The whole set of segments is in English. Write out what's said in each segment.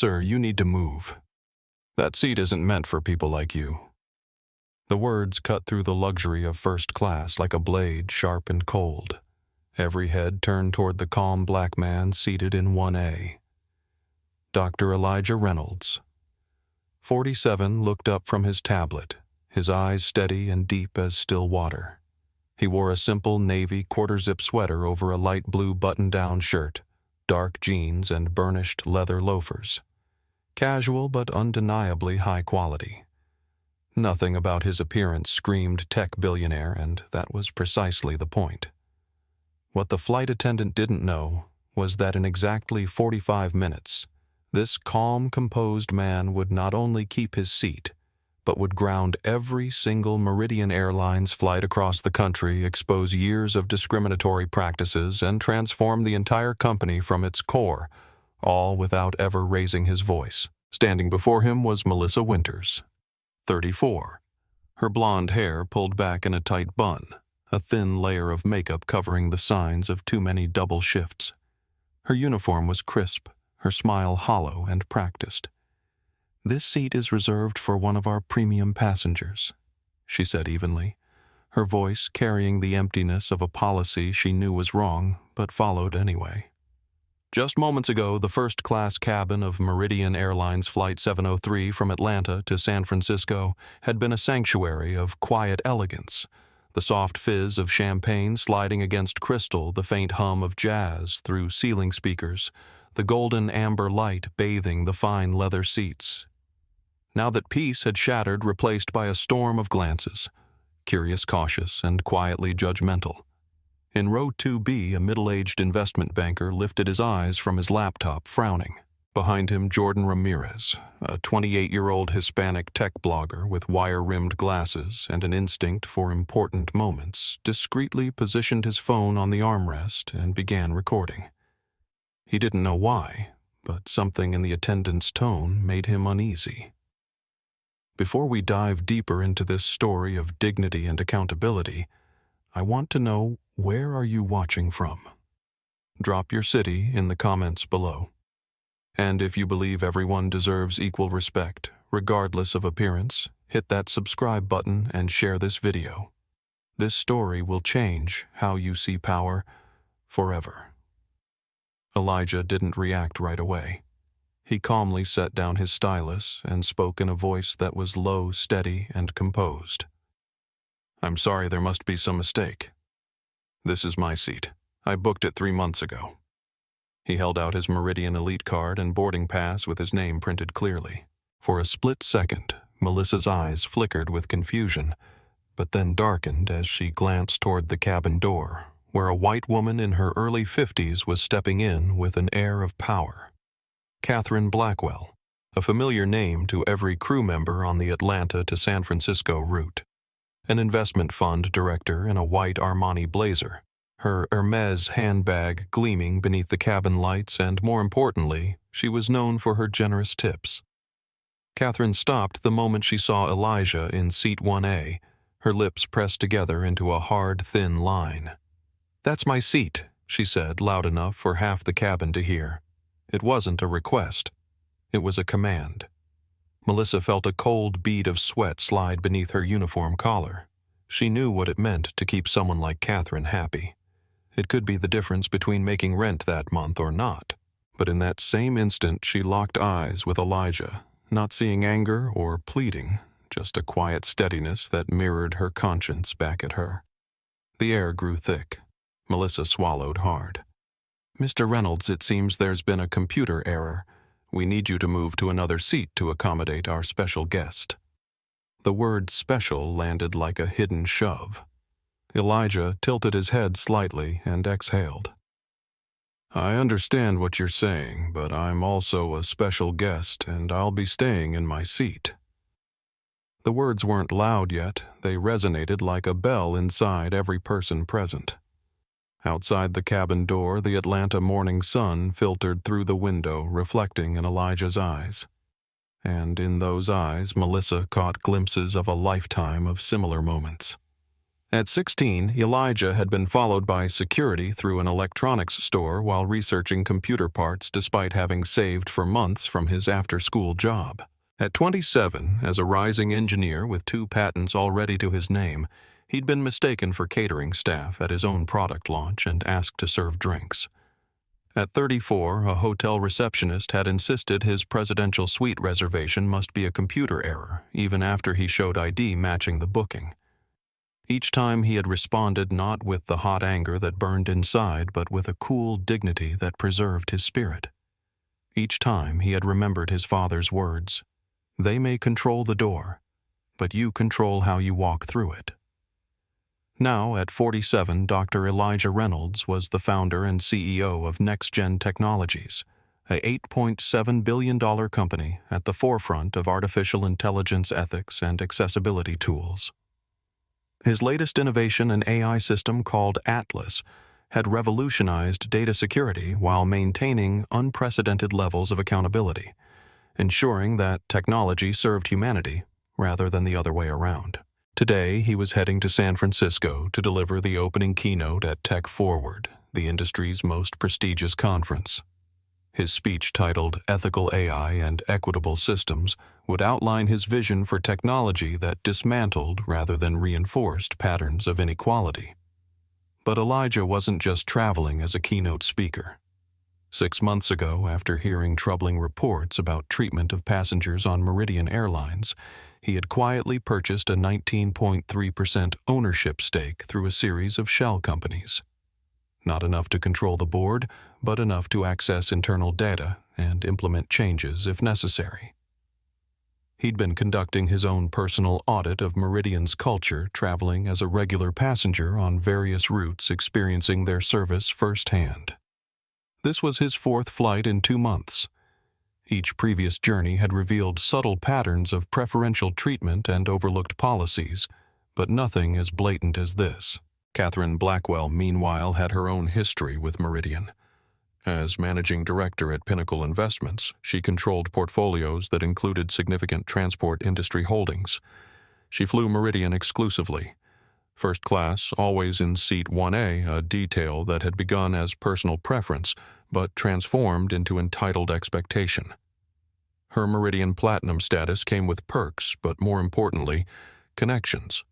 "Sir, you need to move. That seat isn't meant for people like you." The words cut through the luxury of first class like a blade, sharp and cold. Every head turned toward the calm black man seated in 1A. Dr. Elijah Reynolds. 47 looked up from his tablet, his eyes steady and deep as still water. He wore a simple navy quarter-zip sweater over a light blue button-down shirt, dark jeans, and burnished leather loafers. Casual but undeniably high quality. Nothing about his appearance screamed tech billionaire, and that was precisely the point. What the flight attendant didn't know was that in exactly 45 minutes, this calm, composed man would not only keep his seat, but would ground every single Meridian Airlines flight across the country, expose years of discriminatory practices, and transform the entire company from its core, all without ever raising his voice. Standing before him was Melissa Winters, 34. Her blonde hair pulled back in a tight bun, a thin layer of makeup covering the signs of too many double shifts. Her uniform was crisp, her smile hollow and practiced. "This seat is reserved for one of our premium passengers," she said evenly, her voice carrying the emptiness of a policy she knew was wrong, but followed anyway. Just moments ago, the first-class cabin of Meridian Airlines Flight 703 from Atlanta to San Francisco had been a sanctuary of quiet elegance, the soft fizz of champagne sliding against crystal, the faint hum of jazz through ceiling speakers, the golden amber light bathing the fine leather seats. Now that peace had shattered, replaced by a storm of glances, curious, cautious, and quietly judgmental. In row 2B, a middle-aged investment banker lifted his eyes from his laptop, frowning. Behind him, Jordan Ramirez, a 28-year-old Hispanic tech blogger with wire-rimmed glasses and an instinct for important moments, discreetly positioned his phone on the armrest and began recording. He didn't know why, but something in the attendant's tone made him uneasy. Before we dive deeper into this story of dignity and accountability, I want to know, where are you watching from? Drop your city in the comments below. And if you believe everyone deserves equal respect, regardless of appearance, hit that subscribe button and share this video. This story will change how you see power forever. Elijah didn't react right away. He calmly set down his stylus and spoke in a voice that was low, steady, and composed. "I'm sorry, there must be some mistake. This is my seat. I booked it 3 months ago." He held out his Meridian Elite card and boarding pass with his name printed clearly. For a split second, Melissa's eyes flickered with confusion, but then darkened as she glanced toward the cabin door, where a white woman in her early 50s was stepping in with an air of power. Catherine Blackwell, a familiar name to every crew member on the Atlanta to San Francisco route. An investment fund director in a white Armani blazer, her Hermes handbag gleaming beneath the cabin lights, and more importantly, she was known for her generous tips. Catherine stopped the moment she saw Elijah in seat 1A, her lips pressed together into a hard, thin line. "That's my seat," she said, loud enough for half the cabin to hear. It wasn't a request. It was a command. Melissa felt a cold bead of sweat slide beneath her uniform collar. She knew what it meant to keep someone like Catherine happy. It could be the difference between making rent that month or not. But in that same instant, she locked eyes with Elijah, not seeing anger or pleading, just a quiet steadiness that mirrored her conscience back at her. The air grew thick. Melissa swallowed hard. "Mr. Reynolds, it seems there's been a computer error. We need you to move to another seat to accommodate our special guest." The word "special" landed like a hidden shove. Elijah tilted his head slightly and exhaled. "I understand what you're saying, but I'm also a special guest, and I'll be staying in my seat." The words weren't loud yet. They resonated like a bell inside every person present. Outside the cabin door, the Atlanta morning sun filtered through the window, reflecting in Elijah's eyes. And in those eyes, Melissa caught glimpses of a lifetime of similar moments. At 16, Elijah had been followed by security through an electronics store while researching computer parts despite having saved for months from his after-school job. At 27, as a rising engineer with 2 patents already to his name, he'd been mistaken for catering staff at his own product launch and asked to serve drinks. At 34, a hotel receptionist had insisted his presidential suite reservation must be a computer error, even after he showed ID matching the booking. Each time he had responded not with the hot anger that burned inside, but with a cool dignity that preserved his spirit. Each time he had remembered his father's words, "They may control the door, but you control how you walk through it." Now, at 47, Dr. Elijah Reynolds was the founder and CEO of NexGen Technologies, a $8.7 billion company at the forefront of artificial intelligence ethics and accessibility tools. His latest innovation, an AI system called Atlas, had revolutionized data security while maintaining unprecedented levels of accountability, ensuring that technology served humanity rather than the other way around. Today, he was heading to San Francisco to deliver the opening keynote at Tech Forward, the industry's most prestigious conference. His speech, titled Ethical AI and Equitable Systems, would outline his vision for technology that dismantled rather than reinforced patterns of inequality. But Elijah wasn't just traveling as a keynote speaker. 6 months ago, after hearing troubling reports about treatment of passengers on Meridian Airlines, he had quietly purchased a 19.3% ownership stake through a series of shell companies. Not enough to control the board, but enough to access internal data and implement changes if necessary. He'd been conducting his own personal audit of Meridian's culture, traveling as a regular passenger on various routes, experiencing their service firsthand. This was his 4th flight in 2 months. Each previous journey had revealed subtle patterns of preferential treatment and overlooked policies, but nothing as blatant as this. Catherine Blackwell, meanwhile, had her own history with Meridian. As managing director at Pinnacle Investments, she controlled portfolios that included significant transport industry holdings. She flew Meridian exclusively. First class, always in seat 1A, a detail that had begun as personal preference, but transformed into entitled expectation. Her Meridian Platinum status came with perks, but more importantly, connections.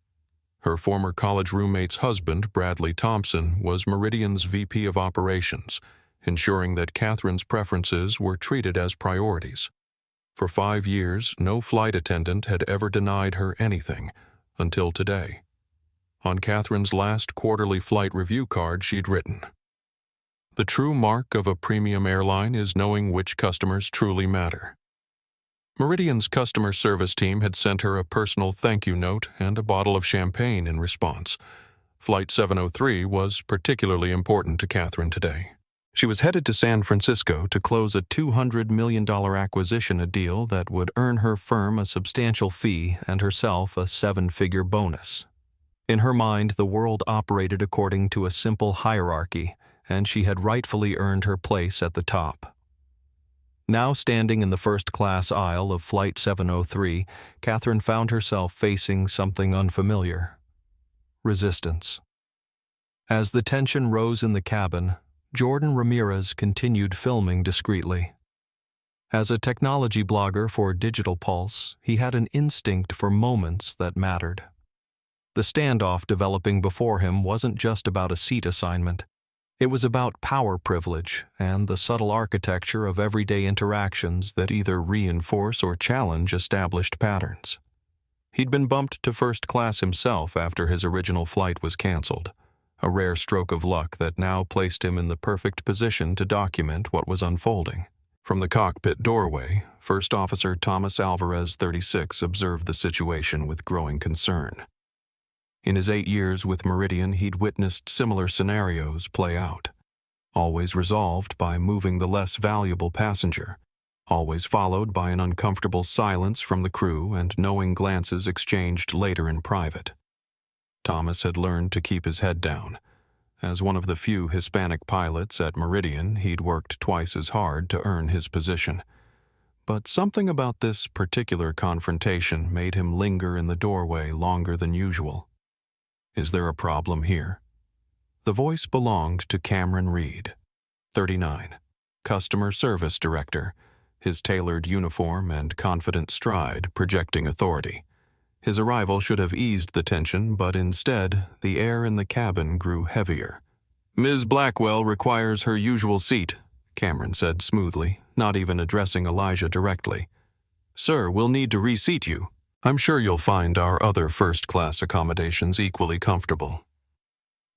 Her former college roommate's husband, Bradley Thompson, was Meridian's VP of Operations, ensuring that Catherine's preferences were treated as priorities. For 5 years, no flight attendant had ever denied her anything, until today. On Catherine's last quarterly flight review card, she'd written, "The true mark of a premium airline is knowing which customers truly matter." Meridian's customer service team had sent her a personal thank you note and a bottle of champagne in response. Flight 703 was particularly important to Catherine today. She was headed to San Francisco to close a $200 million acquisition, a deal that would earn her firm a substantial fee and herself a 7-figure bonus. In her mind, the world operated according to a simple hierarchy, and she had rightfully earned her place at the top. Now standing in the first-class aisle of Flight 703, Catherine found herself facing something unfamiliar: resistance. As the tension rose in the cabin, Jordan Ramirez continued filming discreetly. As a technology blogger for Digital Pulse, he had an instinct for moments that mattered. The standoff developing before him wasn't just about a seat assignment. It was about power privilege and the subtle architecture of everyday interactions that either reinforce or challenge established patterns. He'd been bumped to first class himself after his original flight was canceled, a rare stroke of luck that now placed him in the perfect position to document what was unfolding. From the cockpit doorway, First Officer Thomas Alvarez, 36, observed the situation with growing concern. In his 8 years with Meridian, he'd witnessed similar scenarios play out, always resolved by moving the less valuable passenger, always followed by an uncomfortable silence from the crew and knowing glances exchanged later in private. Thomas had learned to keep his head down. As one of the few Hispanic pilots at Meridian, he'd worked twice as hard to earn his position. But something about this particular confrontation made him linger in the doorway longer than usual. Is there a problem here? The voice belonged to Cameron Reid, 39, Customer Service Director, his tailored uniform and confident stride projecting authority. His arrival should have eased the tension, but instead, the air in the cabin grew heavier. "Ms. Blackwell requires her usual seat," Cameron said smoothly, not even addressing Elijah directly. "Sir, we'll need to reseat you. I'm sure you'll find our other first-class accommodations equally comfortable."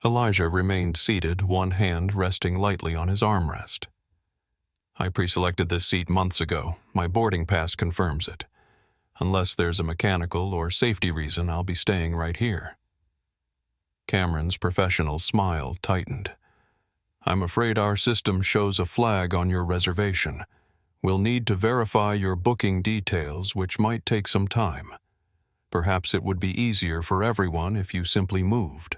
Elijah remained seated, one hand resting lightly on his armrest. "I pre-selected this seat months ago. My boarding pass confirms it. Unless there's a mechanical or safety reason, I'll be staying right here." Cameron's professional smile tightened. "I'm afraid our system shows a flag on your reservation. We'll need to verify your booking details, which might take some time. Perhaps it would be easier for everyone if you simply moved."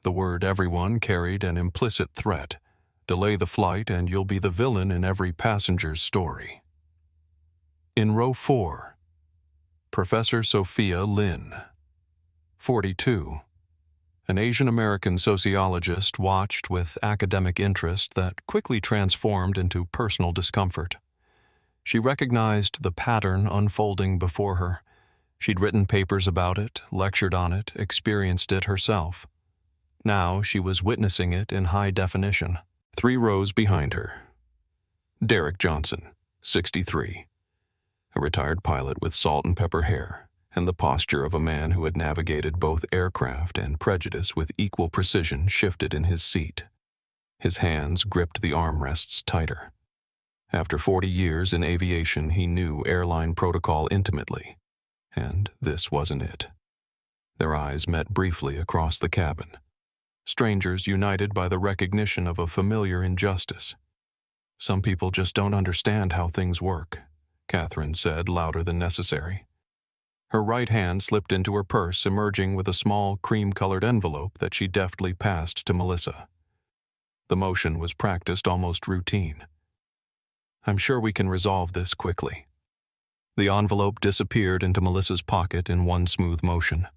The word everyone carried an implicit threat. Delay the flight and you'll be the villain in every passenger's story. In row 4, Professor Sophia Lin, 42. An Asian-American sociologist watched with academic interest that quickly transformed into personal discomfort. She recognized the pattern unfolding before her. She'd written papers about it, lectured on it, experienced it herself. Now she was witnessing it in high definition. 3 rows behind her, Derek Johnson, 63. A retired pilot with salt and pepper hair, and the posture of a man who had navigated both aircraft and prejudice with equal precision shifted in his seat. His hands gripped the armrests tighter. After 40 years in aviation, he knew airline protocol intimately, and this wasn't it. Their eyes met briefly across the cabin. Strangers united by the recognition of a familiar injustice. "Some people just don't understand how things work," Catherine said louder than necessary. Her right hand slipped into her purse, emerging with a small cream-colored envelope that she deftly passed to Melissa. The motion was practiced almost routine. "I'm sure we can resolve this quickly." The envelope disappeared into Melissa's pocket in one smooth motion.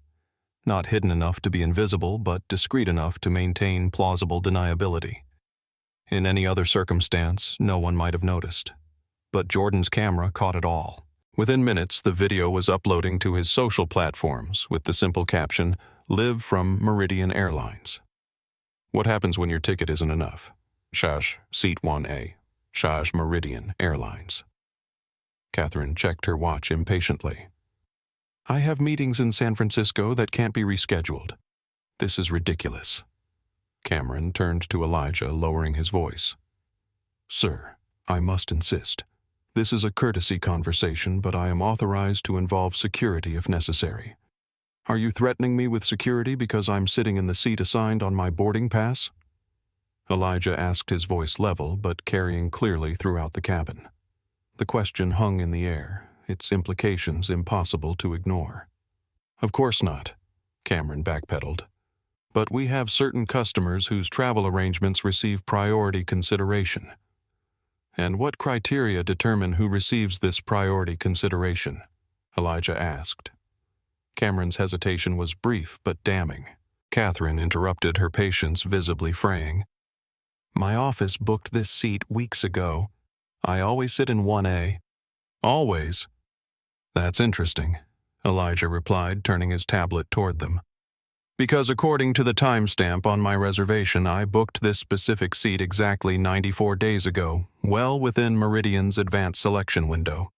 Not hidden enough to be invisible, but discreet enough to maintain plausible deniability. In any other circumstance, no one might have noticed. But Jordan's camera caught it all. Within minutes, the video was uploading to his social platforms with the simple caption, "Live from Meridian Airlines." "What happens when your ticket isn't enough?" "Shash, seat 1A. Shash Meridian Airlines." Catherine checked her watch impatiently. "I have meetings in San Francisco that can't be rescheduled. This is ridiculous." Cameron turned to Elijah, lowering his voice. "Sir, I must insist. This is a courtesy conversation, but I am authorized to involve security if necessary. Are you threatening me with security because I'm sitting in the seat assigned on my boarding pass?" Elijah asked, his voice level but carrying clearly throughout the cabin. The question hung in the air, its implications impossible to ignore. "Of course not," Cameron backpedaled. "But we have certain customers whose travel arrangements receive priority consideration." "And what criteria determine who receives this priority consideration?" Elijah asked. Cameron's hesitation was brief but damning. Catherine interrupted, her patience visibly fraying. "My office booked this seat weeks ago. I always sit in 1A. "Always?" "That's interesting," Elijah replied, turning his tablet toward them. "Because according to the timestamp on my reservation, I booked this specific seat exactly 94 days ago, well within Meridian's advanced selection window."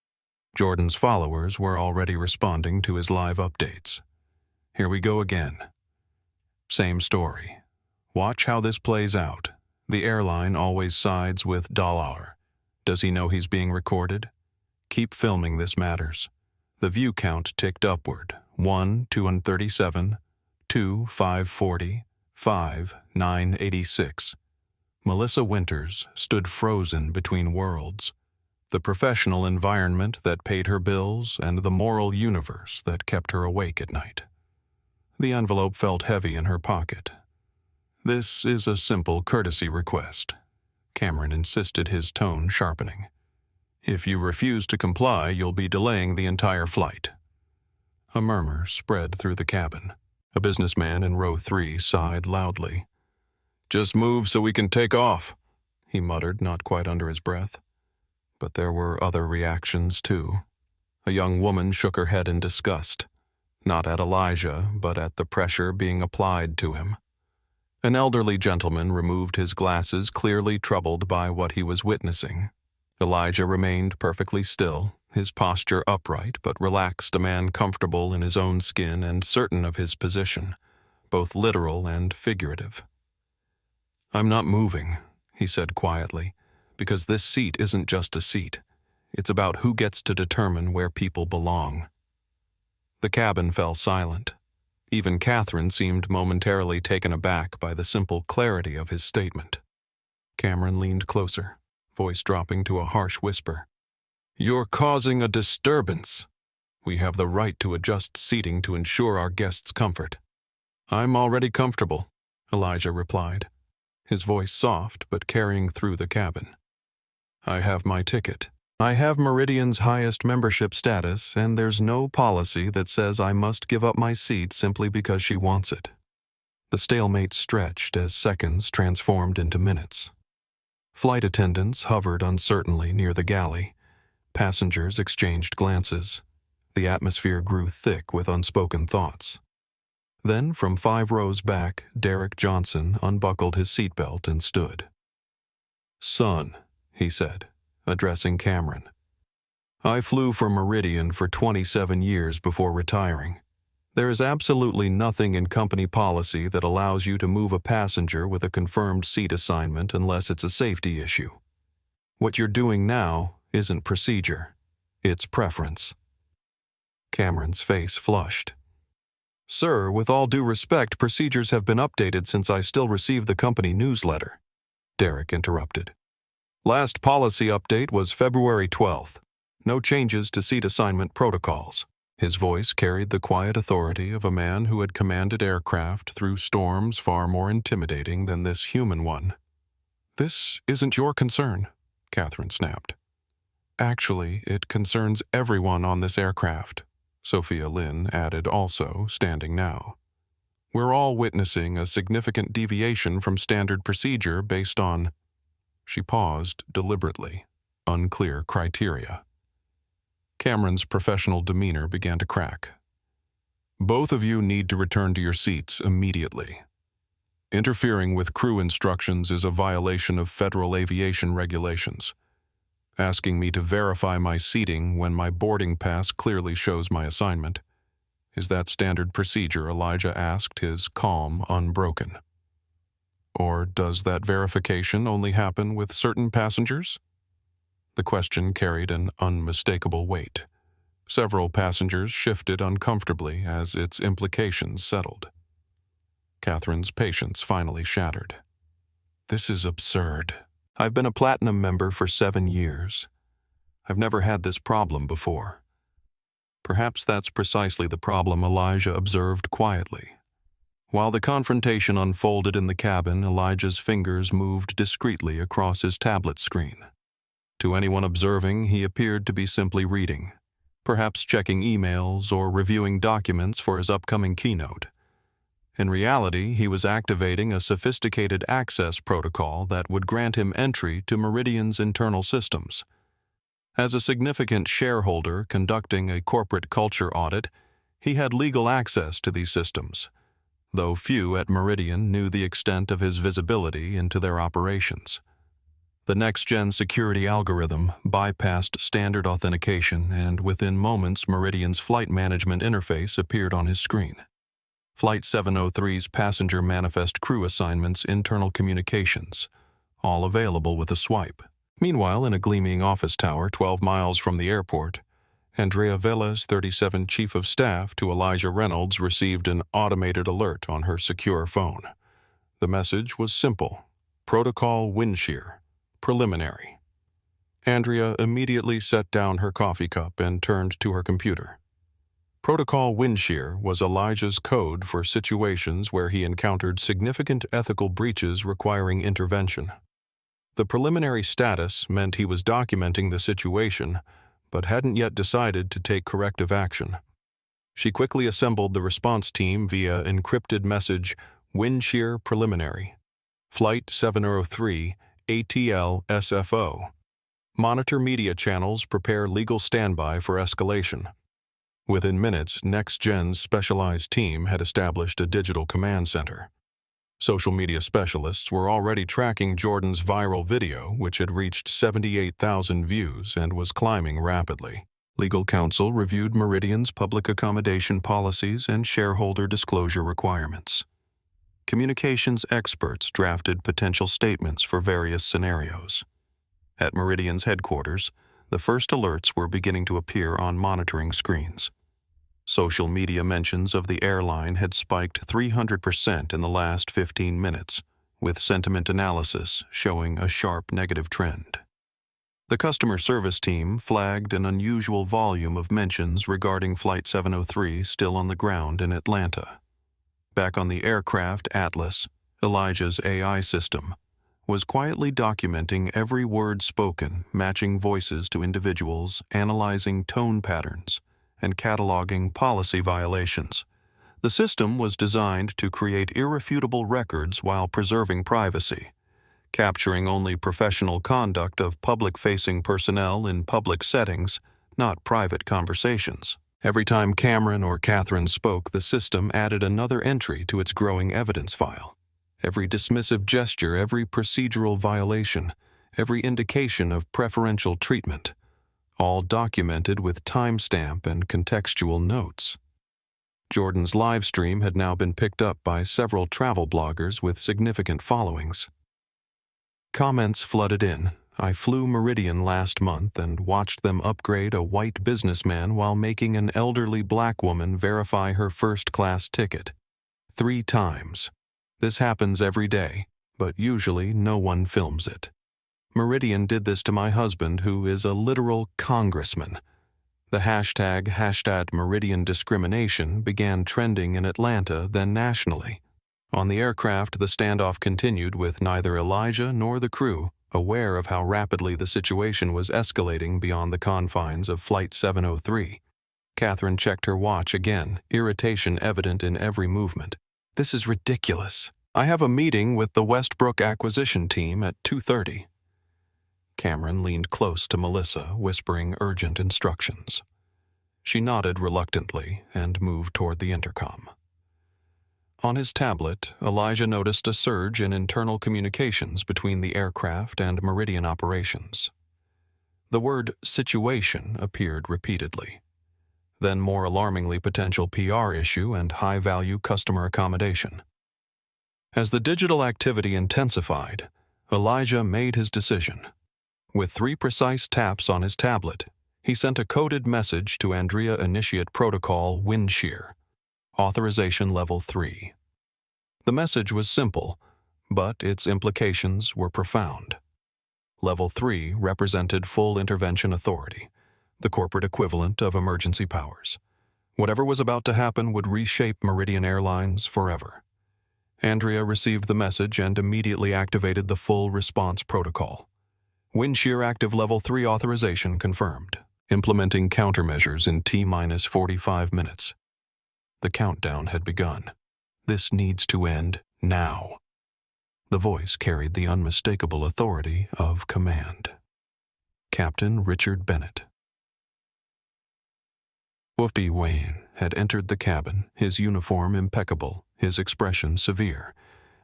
Jordan's followers were already responding to his live updates. "Here we go again. Same story. Watch how this plays out. The airline always sides with Dollar. Does he know he's being recorded? Keep filming, this matters." The view count ticked upward. 1, 237, 2, 540, 5, 986. Melissa Winters stood frozen between worlds. The professional environment that paid her bills and the moral universe that kept her awake at night. The envelope felt heavy in her pocket. "This is a simple courtesy request," Cameron insisted, his tone sharpening. "If you refuse to comply, you'll be delaying the entire flight." A murmur spread through the cabin. A businessman in row 3 sighed loudly. "Just move so we can take off," he muttered, not quite under his breath. But there were other reactions, too. A young woman shook her head in disgust, not at Elijah, but at the pressure being applied to him. An elderly gentleman removed his glasses, clearly troubled by what he was witnessing. Elijah remained perfectly still, his posture upright but relaxed, a man comfortable in his own skin and certain of his position, both literal and figurative. "I'm not moving," he said quietly, "because this seat isn't just a seat. It's about who gets to determine where people belong." The cabin fell silent. Even Catherine seemed momentarily taken aback by the simple clarity of his statement. Cameron leaned closer, voice dropping to a harsh whisper. "You're causing a disturbance. We have the right to adjust seating to ensure our guests' comfort." "I'm already comfortable," Elijah replied, his voice soft but carrying through the cabin. "I have my ticket. I have Meridian's highest membership status, and there's no policy that says I must give up my seat simply because she wants it." The stalemate stretched as seconds transformed into minutes. Flight attendants hovered uncertainly near the galley. Passengers exchanged glances. The atmosphere grew thick with unspoken thoughts. Then, from 5 rows back, Derek Johnson unbuckled his seatbelt and stood. "Son," he said, addressing Cameron, "I flew for Meridian for 27 years before retiring. There is absolutely nothing in company policy that allows you to move a passenger with a confirmed seat assignment unless it's a safety issue. What you're doing now isn't procedure, it's preference." Cameron's face flushed. "Sir, with all due respect, procedures have been updated since I still receive the company newsletter," Derek interrupted. "Last policy update was February 12th. No changes to seat assignment protocols." His voice carried the quiet authority of a man who had commanded aircraft through storms far more intimidating than this human one. "This isn't your concern," Catherine snapped. "Actually, it concerns everyone on this aircraft," Sophia Lynn added, also standing now. "We're all witnessing a significant deviation from standard procedure based on—" She paused deliberately, unclear criteria. Cameron's professional demeanor began to crack. "Both of you need to return to your seats immediately. Interfering with crew instructions is a violation of federal aviation regulations. Asking me to verify my seating when my boarding pass clearly shows my assignment. Is that standard procedure?" Elijah asked, his calm unbroken. "Or does that verification only happen with certain passengers?" The question carried an unmistakable weight. Several passengers shifted uncomfortably as its implications settled. Catherine's patience finally shattered. "This is absurd. I've been a platinum member for 7 years. I've never had this problem before." "Perhaps that's precisely the problem," Elijah observed quietly. While the confrontation unfolded in the cabin, Elijah's fingers moved discreetly across his tablet screen. To anyone observing, he appeared to be simply reading, perhaps checking emails or reviewing documents for his upcoming keynote. In reality, he was activating a sophisticated access protocol that would grant him entry to Meridian's internal systems. As a significant shareholder conducting a corporate culture audit, he had legal access to these systems, though few at Meridian knew the extent of his visibility into their operations. The NexGen security algorithm bypassed standard authentication, and within moments Meridian's flight management interface appeared on his screen. Flight 703's passenger manifest crew assignments, internal communications, all available with a swipe. Meanwhile, in a gleaming office tower 12 miles from the airport, Andrea Vella's 37 Chief of Staff to Elijah Reynolds received an automated alert on her secure phone. The message was simple: Protocol Windshear. Preliminary. Andrea immediately set down her coffee cup and turned to her computer. Protocol Windshear was Elijah's code for situations where he encountered significant ethical breaches requiring intervention. The preliminary status meant he was documenting the situation, but hadn't yet decided to take corrective action. She quickly assembled the response team via encrypted message Windshear Preliminary. Flight 703, ATL SFO. Monitor media channels, prepare legal standby for escalation. Within minutes, NexGen's specialized team had established a digital command center. Social media specialists were already tracking Jordan's viral video, which had reached 78,000 views and was climbing rapidly. Legal counsel reviewed Meridian's public accommodation policies and shareholder disclosure requirements. Communications experts drafted potential statements for various scenarios. At Meridian's headquarters, the first alerts were beginning to appear on monitoring screens. Social media mentions of the airline had spiked 300% in the last 15 minutes, with sentiment analysis showing a sharp negative trend. The customer service team flagged an unusual volume of mentions regarding Flight 703 still on the ground in Atlanta. Back on the aircraft Atlas, Elijah's AI system was quietly documenting every word spoken, matching voices to individuals, analyzing tone patterns, and cataloging policy violations. The system was designed to create irrefutable records while preserving privacy, capturing only professional conduct of public-facing personnel in public settings, not private conversations. Every time Cameron or Catherine spoke, the system added another entry to its growing evidence file. Every dismissive gesture, every procedural violation, every indication of preferential treatment, all documented with timestamp and contextual notes. Jordan's live stream had now been picked up by several travel bloggers with significant followings. Comments flooded in. I flew Meridian last month and watched them upgrade a white businessman while making an elderly black woman verify her first-class ticket. 3 times. This happens every day, but usually no one films it. Meridian did this to my husband, who is a literal congressman. The hashtag Meridian Discrimination began trending in Atlanta, then nationally. On the aircraft, the standoff continued with neither Elijah nor the crew aware of how rapidly the situation was escalating beyond the confines of Flight 703. Catherine checked her watch again, irritation evident in every movement. This is ridiculous. I have a meeting with the Westbrook acquisition team at 2:30. Cameron leaned close to Melissa, whispering urgent instructions. She nodded reluctantly and moved toward the intercom. On his tablet, Elijah noticed a surge in internal communications between the aircraft and Meridian operations. The word situation appeared repeatedly. Then more alarmingly, potential PR issue and high-value customer accommodation. As the digital activity intensified, Elijah made his decision. With 3 precise taps on his tablet, he sent a coded message to Andrea Initiate Protocol Windshear, Authorization Level 3. The message was simple, but its implications were profound. Level 3 represented full intervention authority, the corporate equivalent of emergency powers. Whatever was about to happen would reshape Meridian Airlines forever. Andrea received the message and immediately activated the full response protocol. Windshear Active Level 3 authorization confirmed. Implementing countermeasures in T-minus 45 minutes. The countdown had begun. This needs to end now. The voice carried the unmistakable authority of command. Captain Richard Bennett. Whoopi Wayne had entered the cabin, his uniform impeccable, his expression severe.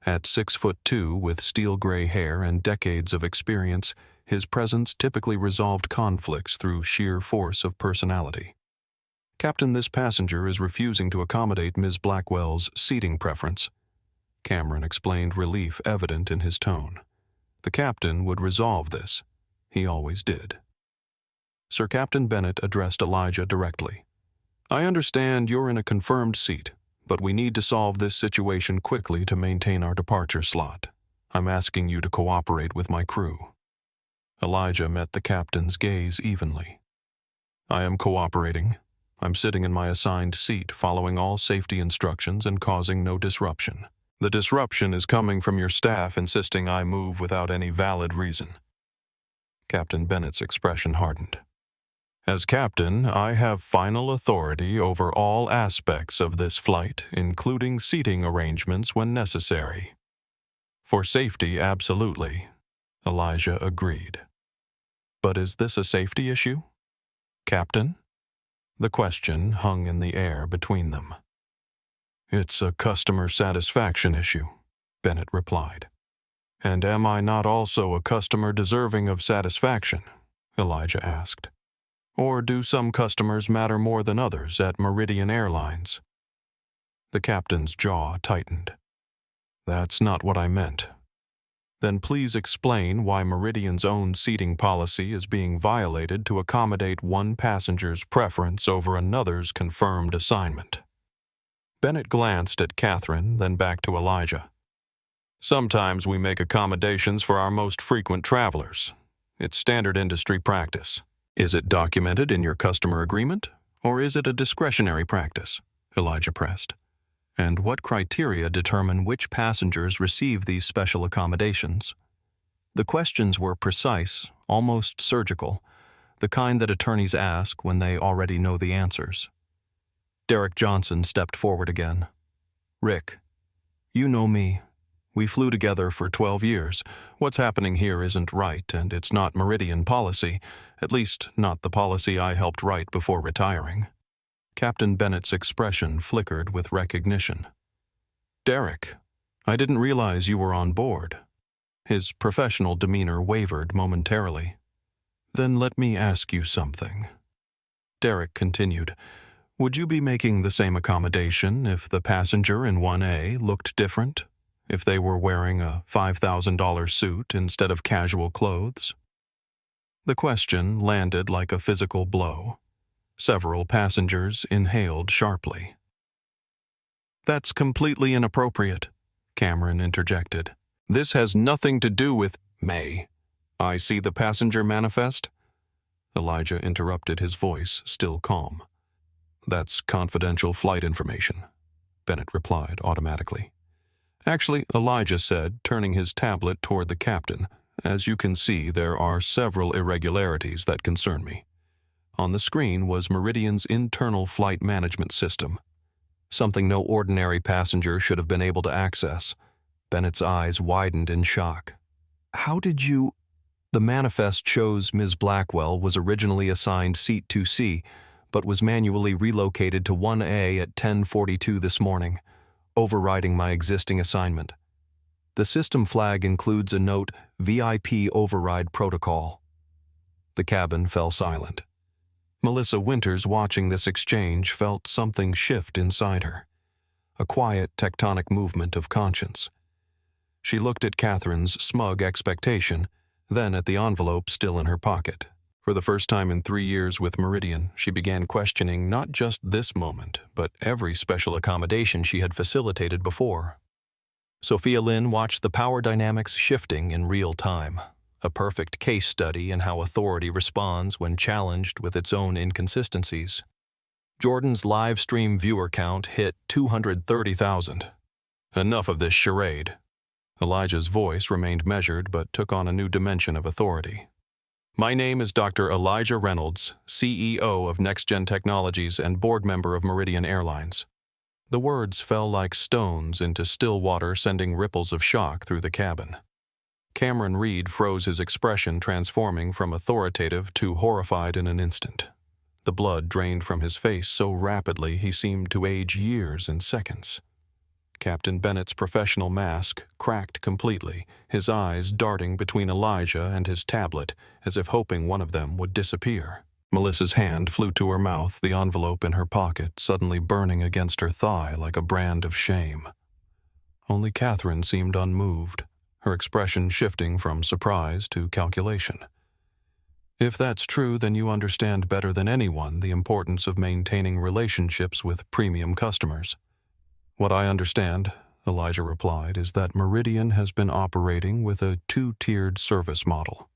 At 6'2", with steel-gray hair and decades of experience, his presence typically resolved conflicts through sheer force of personality. Captain, this passenger is refusing to accommodate Ms. Blackwell's seating preference. Cameron explained, relief evident in his tone. The captain would resolve this. He always did. Sir Captain Bennett addressed Elijah directly. I understand you're in a confirmed seat, but we need to solve this situation quickly to maintain our departure slot. I'm asking you to cooperate with my crew. Elijah met the captain's gaze evenly. I am cooperating. I'm sitting in my assigned seat, following all safety instructions and causing no disruption. The disruption is coming from your staff insisting I move without any valid reason. Captain Bennett's expression hardened. As captain, I have final authority over all aspects of this flight, including seating arrangements when necessary. For safety, absolutely, Elijah agreed. But is this a safety issue, Captain? The question hung in the air between them. It's a customer satisfaction issue, Bennett replied. And am I not also a customer deserving of satisfaction? Elijah asked. Or do some customers matter more than others at Meridian Airlines? The captain's jaw tightened. That's not what I meant. Then please explain why Meridian's own seating policy is being violated to accommodate one passenger's preference over another's confirmed assignment. Bennett glanced at Catherine, then back to Elijah. Sometimes we make accommodations for our most frequent travelers. It's standard industry practice. Is it documented in your customer agreement, or is it a discretionary practice? Elijah pressed. And what criteria determine which passengers receive these special accommodations? The questions were precise, almost surgical, the kind that attorneys ask when they already know the answers. Derek Johnson stepped forward again. Rick, you know me. We flew together for 12 years. What's happening here isn't right, and it's not Meridian policy, at least not the policy I helped write before retiring. Captain Bennett's expression flickered with recognition. Derek, I didn't realize you were on board. His professional demeanor wavered momentarily. Then let me ask you something. Derek continued. Would you be making the same accommodation if the passenger in 1A looked different? If they were wearing a $5,000 suit instead of casual clothes? The question landed like a physical blow. Several passengers inhaled sharply. That's completely inappropriate, Cameron interjected. This has nothing to do with May. I see the passenger manifest? Elijah interrupted, his voice still calm. That's confidential flight information, Bennett replied automatically. Actually, Elijah said, turning his tablet toward the captain, as you can see, there are several irregularities that concern me. On the screen was Meridian's internal flight management system, something no ordinary passenger should have been able to access. Bennett's eyes widened in shock. How did you... The manifest shows Ms. Blackwell was originally assigned Seat 2C, but was manually relocated to 1A at 10:42 this morning, overriding my existing assignment. The system flag includes a note, VIP Override Protocol. The cabin fell silent. Melissa Winters, watching this exchange, felt something shift inside her, a quiet tectonic movement of conscience. She looked at Catherine's smug expectation, then at the envelope still in her pocket. For the first time in 3 years with Meridian, she began questioning not just this moment, but every special accommodation she had facilitated before. Sophia Lynn watched the power dynamics shifting in real time, a perfect case study in how authority responds when challenged with its own inconsistencies. Jordan's live stream viewer count hit 230,000. Enough of this charade. Elijah's voice remained measured but took on a new dimension of authority. My name is Dr. Elijah Reynolds, CEO of NexGen Technologies and board member of Meridian Airlines. The words fell like stones into still water, sending ripples of shock through the cabin. Cameron Reid froze, his expression transforming from authoritative to horrified in an instant. The blood drained from his face so rapidly he seemed to age years in seconds. Captain Bennett's professional mask cracked completely, his eyes darting between Elijah and his tablet, as if hoping one of them would disappear. Melissa's hand flew to her mouth, the envelope in her pocket suddenly burning against her thigh like a brand of shame. Only Catherine seemed unmoved, her expression shifting from surprise to calculation. If that's true, then you understand better than anyone the importance of maintaining relationships with premium customers. What I understand, Elijah replied, is that Meridian has been operating with a two-tiered service model,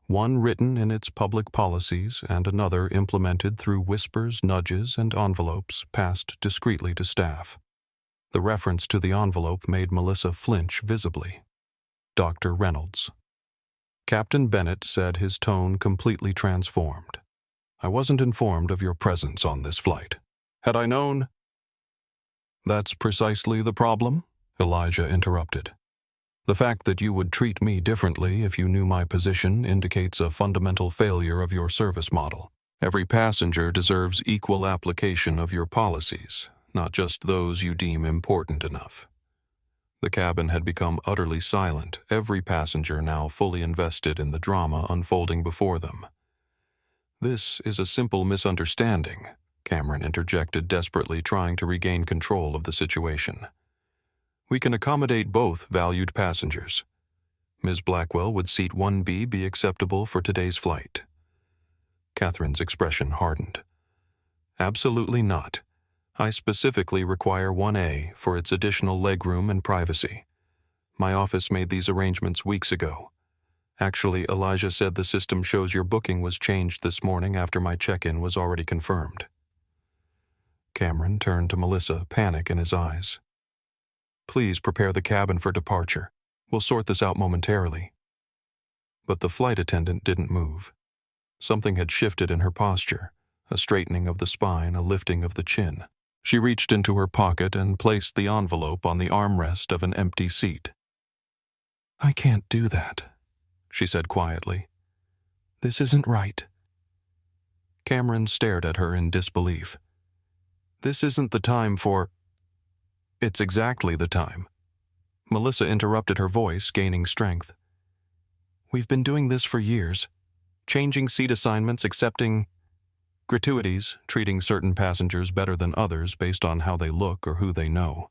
one written in its public policies and another implemented through whispers, nudges, and envelopes passed discreetly to staff. The reference to the envelope made Melissa flinch visibly. Dr. Reynolds. Captain Bennett said, his tone completely transformed. I wasn't informed of your presence on this flight. Had I known—" "That's precisely the problem," Elijah interrupted. "The fact that you would treat me differently if you knew my position indicates a fundamental failure of your service model. Every passenger deserves equal application of your policies, not just those you deem important enough." The cabin had become utterly silent, every passenger now fully invested in the drama unfolding before them. "This is a simple misunderstanding," Cameron interjected, desperately trying to regain control of the situation. "We can accommodate both valued passengers. Ms. Blackwell, would seat 1B be acceptable for today's flight?" Catherine's expression hardened. "Absolutely not. I specifically require 1A for its additional legroom and privacy. My office made these arrangements weeks ago. Actually, Elijah said the system shows your booking was changed this morning after my check-in was already confirmed." Cameron turned to Melissa, panic in his eyes. "Please prepare the cabin for departure. We'll sort this out momentarily." But the flight attendant didn't move. Something had shifted in her posture, a straightening of the spine, a lifting of the chin. She reached into her pocket and placed the envelope on the armrest of an empty seat. "I can't do that," she said quietly. "This isn't right." Cameron stared at her in disbelief. "This isn't the time for—" "It's exactly the time." Melissa interrupted, her voice gaining strength. "We've been doing this for years, changing seat assignments, accepting gratuities, treating certain passengers better than others based on how they look or who they know.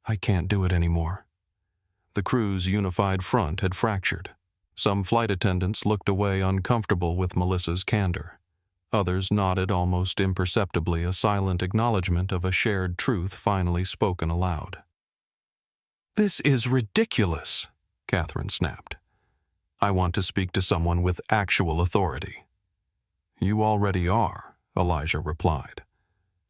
I can't do it anymore." The crew's unified front had fractured. Some flight attendants looked away, uncomfortable with Melissa's candor. Others nodded almost imperceptibly, a silent acknowledgement of a shared truth finally spoken aloud. "This is ridiculous," Catherine snapped. "I want to speak to someone with actual authority." "You already are," Elijah replied.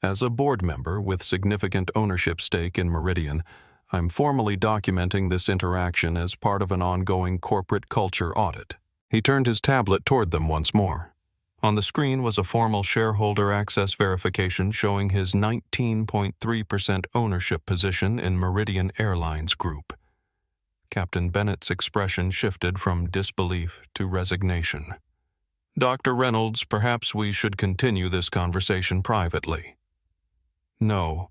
"As a board member with significant ownership stake in Meridian, I'm formally documenting this interaction as part of an ongoing corporate culture audit." He turned his tablet toward them once more. On the screen was a formal shareholder access verification showing his 19.3% ownership position in Meridian Airlines Group. Captain Bennett's expression shifted from disbelief to resignation. "Dr. Reynolds, perhaps we should continue this conversation privately." "No,"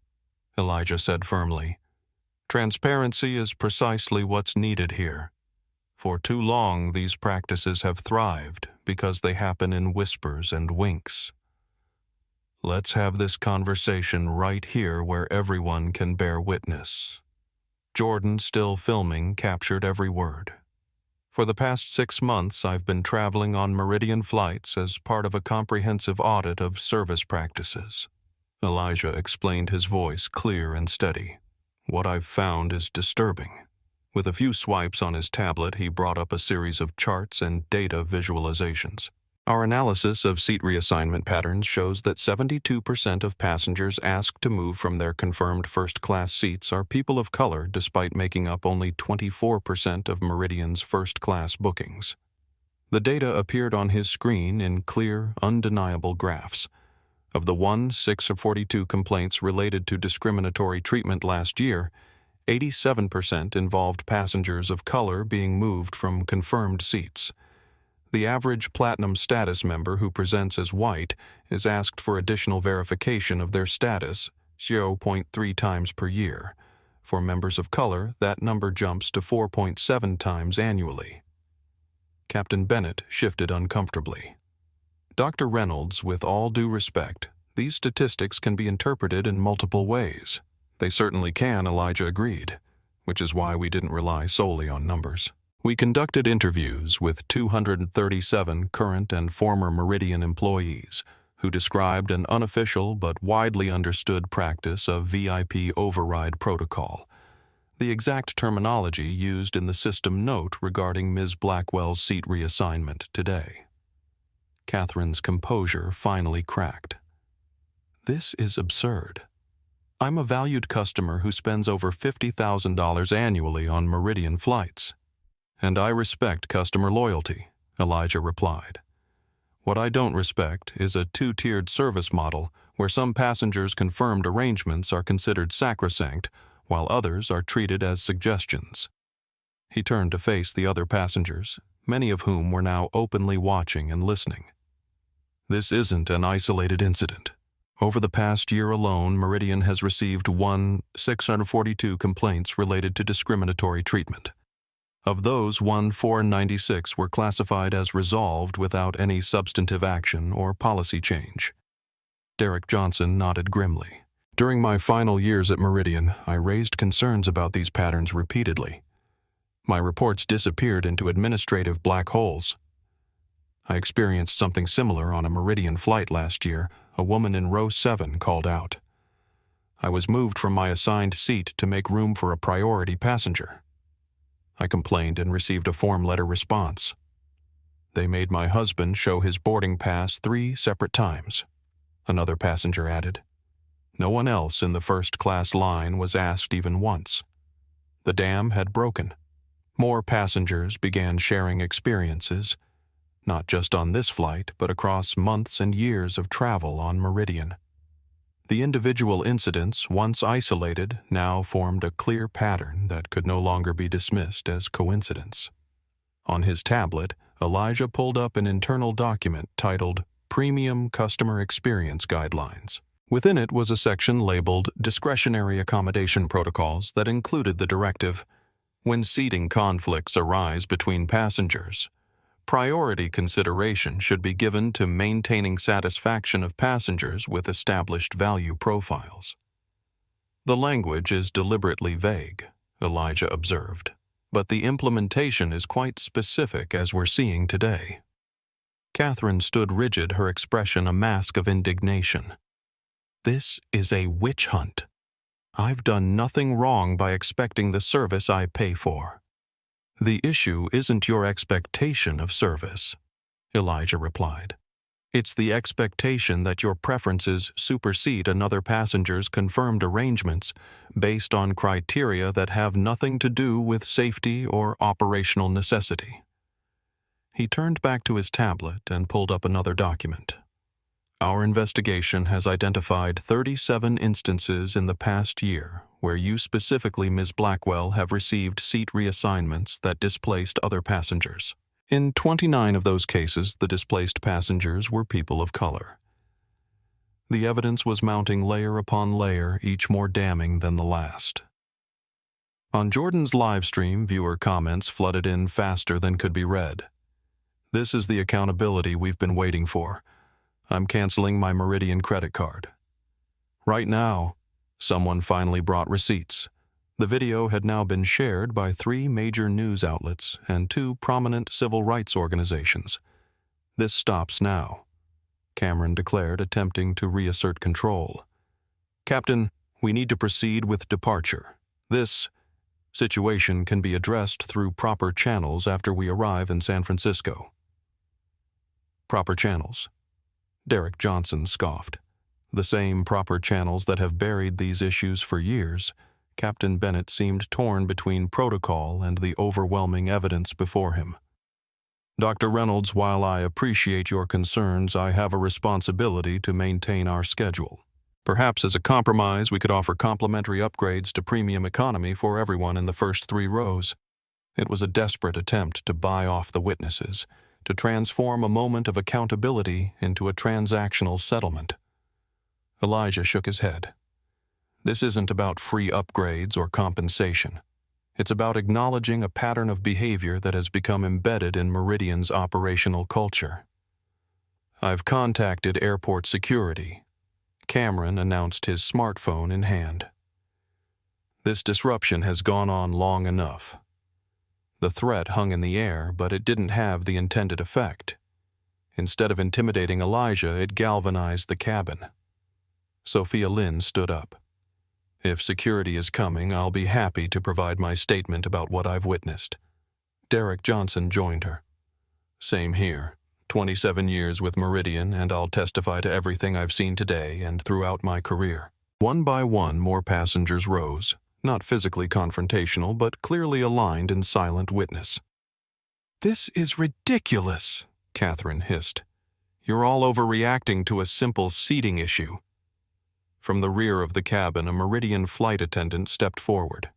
Elijah said firmly. "Transparency is precisely what's needed here. For too long, these practices have thrived because they happen in whispers and winks. Let's have this conversation right here where everyone can bear witness." Jordan, still filming, captured every word. "For the past 6 months, I've been traveling on Meridian flights as part of a comprehensive audit of service practices." Elijah explained, his voice clear and steady. "What I've found is disturbing." With a few swipes on his tablet, he brought up a series of charts and data visualizations. "Our analysis of seat reassignment patterns shows that 72% of passengers asked to move from their confirmed first-class seats are people of color, despite making up only 24% of Meridian's first-class bookings." The data appeared on his screen in clear, undeniable graphs. Of the 642 complaints related to discriminatory treatment last year, 87% involved passengers of color being moved from confirmed seats. The average platinum status member who presents as white is asked for additional verification of their status 0.3 times per year. For members of color, that number jumps to 4.7 times annually. Captain Bennett shifted uncomfortably. "Dr. Reynolds, with all due respect, these statistics can be interpreted in multiple ways." "They certainly can," Elijah agreed, "which is why we didn't rely solely on numbers. We conducted interviews with 237 current and former Meridian employees who described an unofficial but widely understood practice of VIP override protocol, the exact terminology used in the system note regarding Ms. Blackwell's seat reassignment today." Catherine's composure finally cracked. "This is absurd. I'm a valued customer who spends over $50,000 annually on Meridian flights. And I respect customer loyalty," Elijah replied. What I don't respect is a two-tiered service model where some passengers' confirmed arrangements are considered sacrosanct, while others are treated as suggestions. He turned to face the other passengers, many of whom were now openly watching and listening. This isn't an isolated incident. Over the past year alone, Meridian has received 642 complaints related to discriminatory treatment. Of those, 496 were classified as resolved without any substantive action or policy change. Derek Johnson nodded grimly. During my final years at Meridian, I raised concerns about these patterns repeatedly. My reports disappeared into administrative black holes. I experienced something similar on a Meridian flight last year. A woman in row 7 called out. I was moved from my assigned seat to make room for a priority passenger. I complained and received a form letter response. They made my husband show his boarding pass 3 separate times. Another passenger added. No one else in the first-class line was asked even once. The dam had broken. More passengers began sharing experiences, not just on this flight, but across months and years of travel on Meridian. The individual incidents, once isolated, now formed a clear pattern that could no longer be dismissed as coincidence. On his tablet, Elijah pulled up an internal document titled Premium Customer Experience Guidelines. Within it was a section labeled Discretionary Accommodation Protocols that included the directive, when seating conflicts arise between passengers, priority consideration should be given to maintaining satisfaction of passengers with established value profiles. The language is deliberately vague, Elijah observed, but the implementation is quite specific as we're seeing today. Catherine stood rigid, her expression a mask of indignation. This is a witch hunt. I've done nothing wrong by expecting the service I pay for. The issue isn't your expectation of service, Elijah replied. It's the expectation that your preferences supersede another passenger's confirmed arrangements based on criteria that have nothing to do with safety or operational necessity. He turned back to his tablet and pulled up another document. Our investigation has identified 37 instances in the past year where you specifically, Ms. Blackwell, have received seat reassignments that displaced other passengers. In 29 of those cases, the displaced passengers were people of color. The evidence was mounting layer upon layer, each more damning than the last. On Jordan's live stream, viewer comments flooded in faster than could be read. This is the accountability we've been waiting for. I'm canceling my Meridian credit card. Right now, someone finally brought receipts. The video had now been shared by 3 major news outlets and 2 prominent civil rights organizations. This stops now, Cameron declared, attempting to reassert control. Captain, we need to proceed with departure. This situation can be addressed through proper channels after we arrive in San Francisco. Proper channels? Derek Johnson scoffed. The same proper channels that have buried these issues for years. Captain Bennett seemed torn between protocol and the overwhelming evidence before him. Dr. Reynolds, while I appreciate your concerns, I have a responsibility to maintain our schedule. Perhaps as a compromise, we could offer complimentary upgrades to premium economy for everyone in the first 3 rows. It was a desperate attempt to buy off the witnesses, to transform a moment of accountability into a transactional settlement. Elijah shook his head. This isn't about free upgrades or compensation. It's about acknowledging a pattern of behavior that has become embedded in Meridian's operational culture. I've contacted airport security. Cameron announced, his smartphone in hand. This disruption has gone on long enough. The threat hung in the air, but it didn't have the intended effect. Instead of intimidating Elijah, it galvanized the cabin. Sophia Lynn stood up. If security is coming, I'll be happy to provide my statement about what I've witnessed. Derek Johnson joined her. Same here. 27 years with Meridian, and I'll testify to everything I've seen today and throughout my career. One by one, more passengers rose, not physically confrontational, but clearly aligned in silent witness. This is ridiculous, Catherine hissed. You're all overreacting to a simple seating issue." From the rear of the cabin, a Meridian flight attendant stepped forward,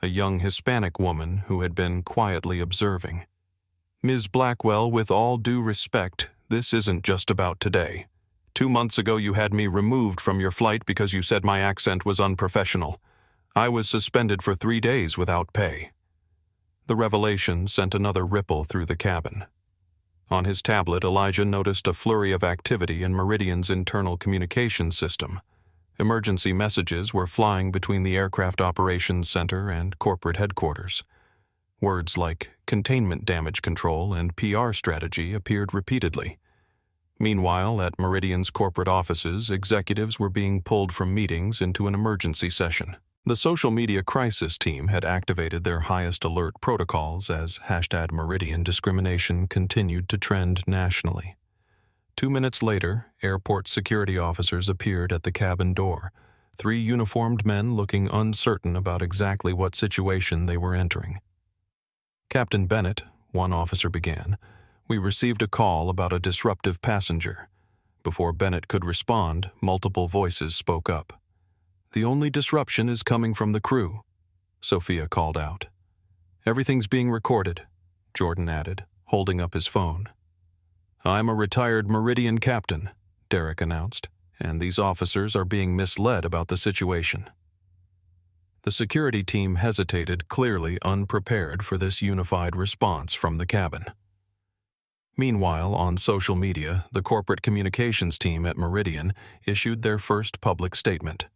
a young Hispanic woman who had been quietly observing. "Ms. Blackwell, with all due respect, this isn't just about today. 2 months ago you had me removed from your flight because you said my accent was unprofessional. I was suspended for 3 days without pay." The revelation sent another ripple through the cabin. On his tablet, Elijah noticed a flurry of activity in Meridian's internal communications system. Emergency messages were flying between the Aircraft Operations Center and corporate headquarters. Words like containment damage control and PR strategy appeared repeatedly. Meanwhile, at Meridian's corporate offices, executives were being pulled from meetings into an emergency session. The social media crisis team had activated their highest alert protocols as #Meridian discrimination continued to trend nationally. 2 minutes later, airport security officers appeared at the cabin door, 3 uniformed men looking uncertain about exactly what situation they were entering. "Captain Bennett," one officer began, "we received a call about a disruptive passenger." Before Bennett could respond, multiple voices spoke up. "The only disruption is coming from the crew," Sophia called out. "Everything's being recorded," Jordan added, holding up his phone. "I'm a retired Meridian captain," Derek announced, "and these officers are being misled about the situation." The security team hesitated, clearly unprepared for this unified response from the cabin. Meanwhile, on social media, the corporate communications team at Meridian issued their first public statement.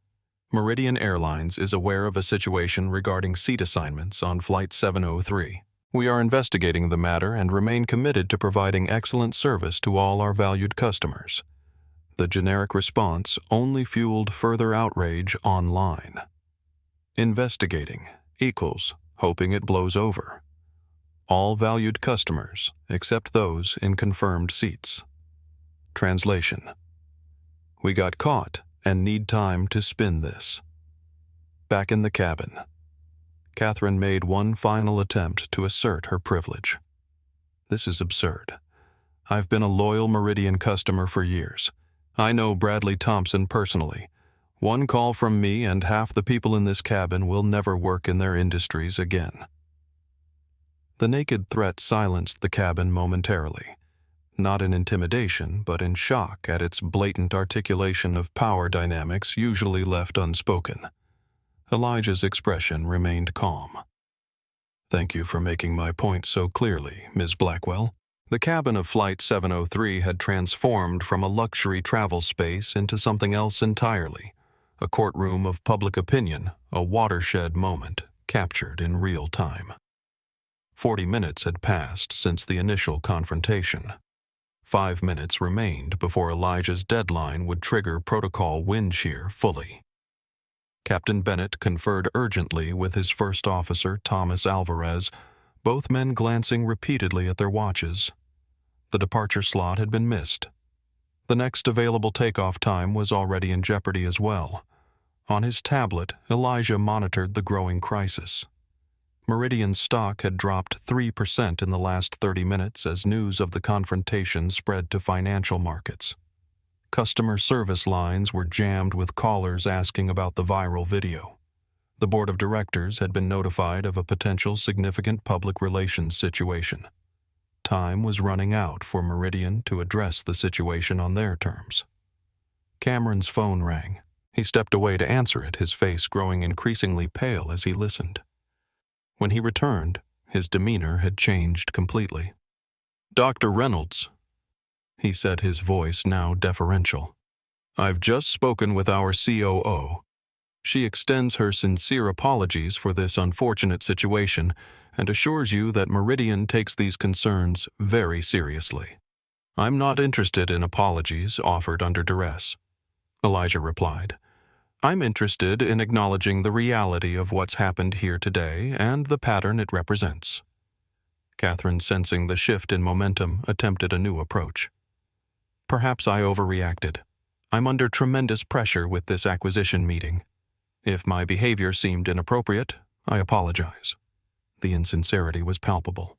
Meridian Airlines is aware of a situation regarding seat assignments on Flight 703. We are investigating the matter and remain committed to providing excellent service to all our valued customers. The generic response only fueled further outrage online. Investigating equals hoping it blows over. All valued customers, except those in confirmed seats. Translation: We got caught and need time to spin this. Back in the cabin, Catherine made one final attempt to assert her privilege. "This is absurd. I've been a loyal Meridian customer for years. I know Bradley Thompson personally. One call from me and half the people in this cabin will never work in their industries again." The naked threat silenced the cabin momentarily, not in intimidation, but in shock at its blatant articulation of power dynamics usually left unspoken. Elijah's expression remained calm. "Thank you for making my point so clearly, Ms. Blackwell." The cabin of Flight 703 had transformed from a luxury travel space into something else entirely, a courtroom of public opinion, a watershed moment captured in real time. 40 minutes had passed since the initial confrontation. 5 minutes remained before Elijah's deadline would trigger Protocol Windshear fully. Captain Bennett conferred urgently with his first officer, Thomas Alvarez, both men glancing repeatedly at their watches. The departure slot had been missed. The next available takeoff time was already in jeopardy as well. On his tablet, Elijah monitored the growing crisis. Meridian's stock had dropped 3% in the last 30 minutes as news of the confrontation spread to financial markets. Customer service lines were jammed with callers asking about the viral video. The board of directors had been notified of a potential significant public relations situation. Time was running out for Meridian to address the situation on their terms. Cameron's phone rang. He stepped away to answer it, his face growing increasingly pale as he listened. When he returned, his demeanor had changed completely. "Dr. Reynolds," he said, his voice now deferential. "I've just spoken with our COO. She extends her sincere apologies for this unfortunate situation and assures you that Meridian takes these concerns very seriously." "I'm not interested in apologies offered under duress," Elijah replied. "I'm interested in acknowledging the reality of what's happened here today and the pattern it represents." Catherine, sensing the shift in momentum, attempted a new approach. "Perhaps I overreacted. I'm under tremendous pressure with this acquisition meeting. If my behavior seemed inappropriate, I apologize." The insincerity was palpable.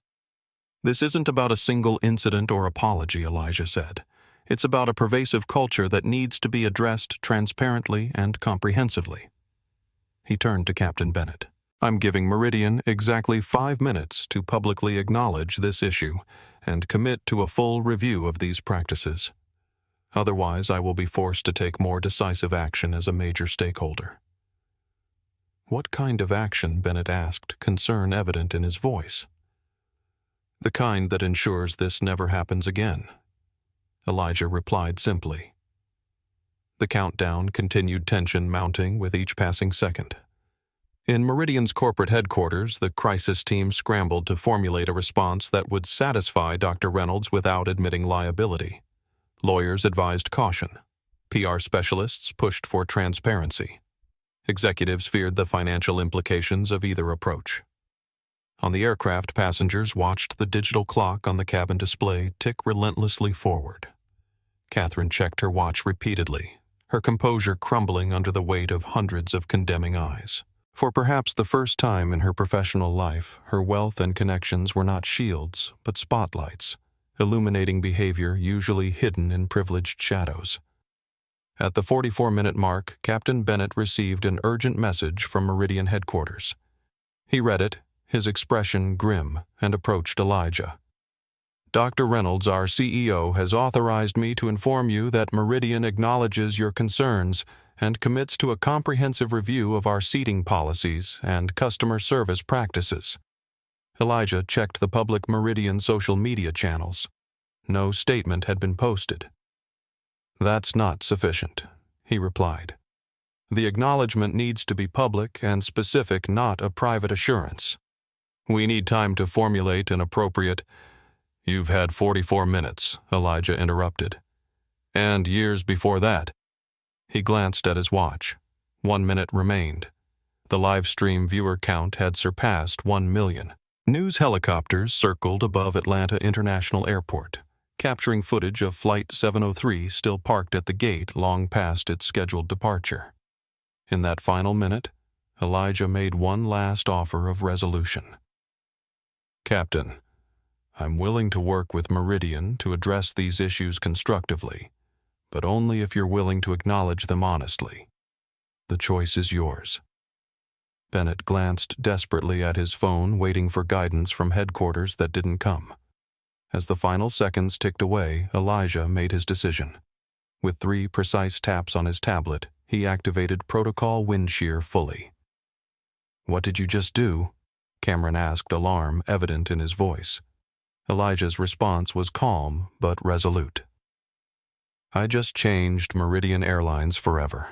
"This isn't about a single incident or apology," Elijah said. It's about a pervasive culture that needs to be addressed transparently and comprehensively. He turned to Captain Bennett. I'm giving Meridian exactly 5 minutes to publicly acknowledge this issue and commit to a full review of these practices. Otherwise, I will be forced to take more decisive action as a major stakeholder. What kind of action, Bennett asked, concern evident in his voice. The kind that ensures this never happens again, Elijah replied simply. The countdown continued, tension mounting with each passing second. In Meridian's corporate headquarters, the crisis team scrambled to formulate a response that would satisfy Dr. Reynolds without admitting liability. Lawyers advised caution. PR specialists pushed for transparency. Executives feared the financial implications of either approach. On the aircraft, passengers watched the digital clock on the cabin display tick relentlessly forward. Catherine checked her watch repeatedly, her composure crumbling under the weight of hundreds of condemning eyes. For perhaps the first time in her professional life, her wealth and connections were not shields, but spotlights, illuminating behavior usually hidden in privileged shadows. At the 44-minute mark, Captain Bennett received an urgent message from Meridian headquarters. He read it, his expression grim, and approached Elijah. Dr. Reynolds, our CEO, has authorized me to inform you that Meridian acknowledges your concerns and commits to a comprehensive review of our seating policies and customer service practices. Elijah checked the public Meridian social media channels. No statement had been posted. That's not sufficient, he replied. The acknowledgement needs to be public and specific, not a private assurance. We need time to formulate an appropriate— You've had 44 minutes, Elijah interrupted. And years before that. He glanced at his watch. 1 minute remained. The live stream viewer count had surpassed 1 million. News helicopters circled above Atlanta International Airport, capturing footage of Flight 703 still parked at the gate long past its scheduled departure. In that final minute, Elijah made one last offer of resolution. Captain, I'm willing to work with Meridian to address these issues constructively, but only if you're willing to acknowledge them honestly. The choice is yours. Bennett glanced desperately at his phone, waiting for guidance from headquarters that didn't come. As the final seconds ticked away, Elijah made his decision. With 3 precise taps on his tablet, he activated Protocol Windshear fully. What did you just do? Cameron asked, alarm evident in his voice. Elijah's response was calm but resolute. I just changed Meridian Airlines forever.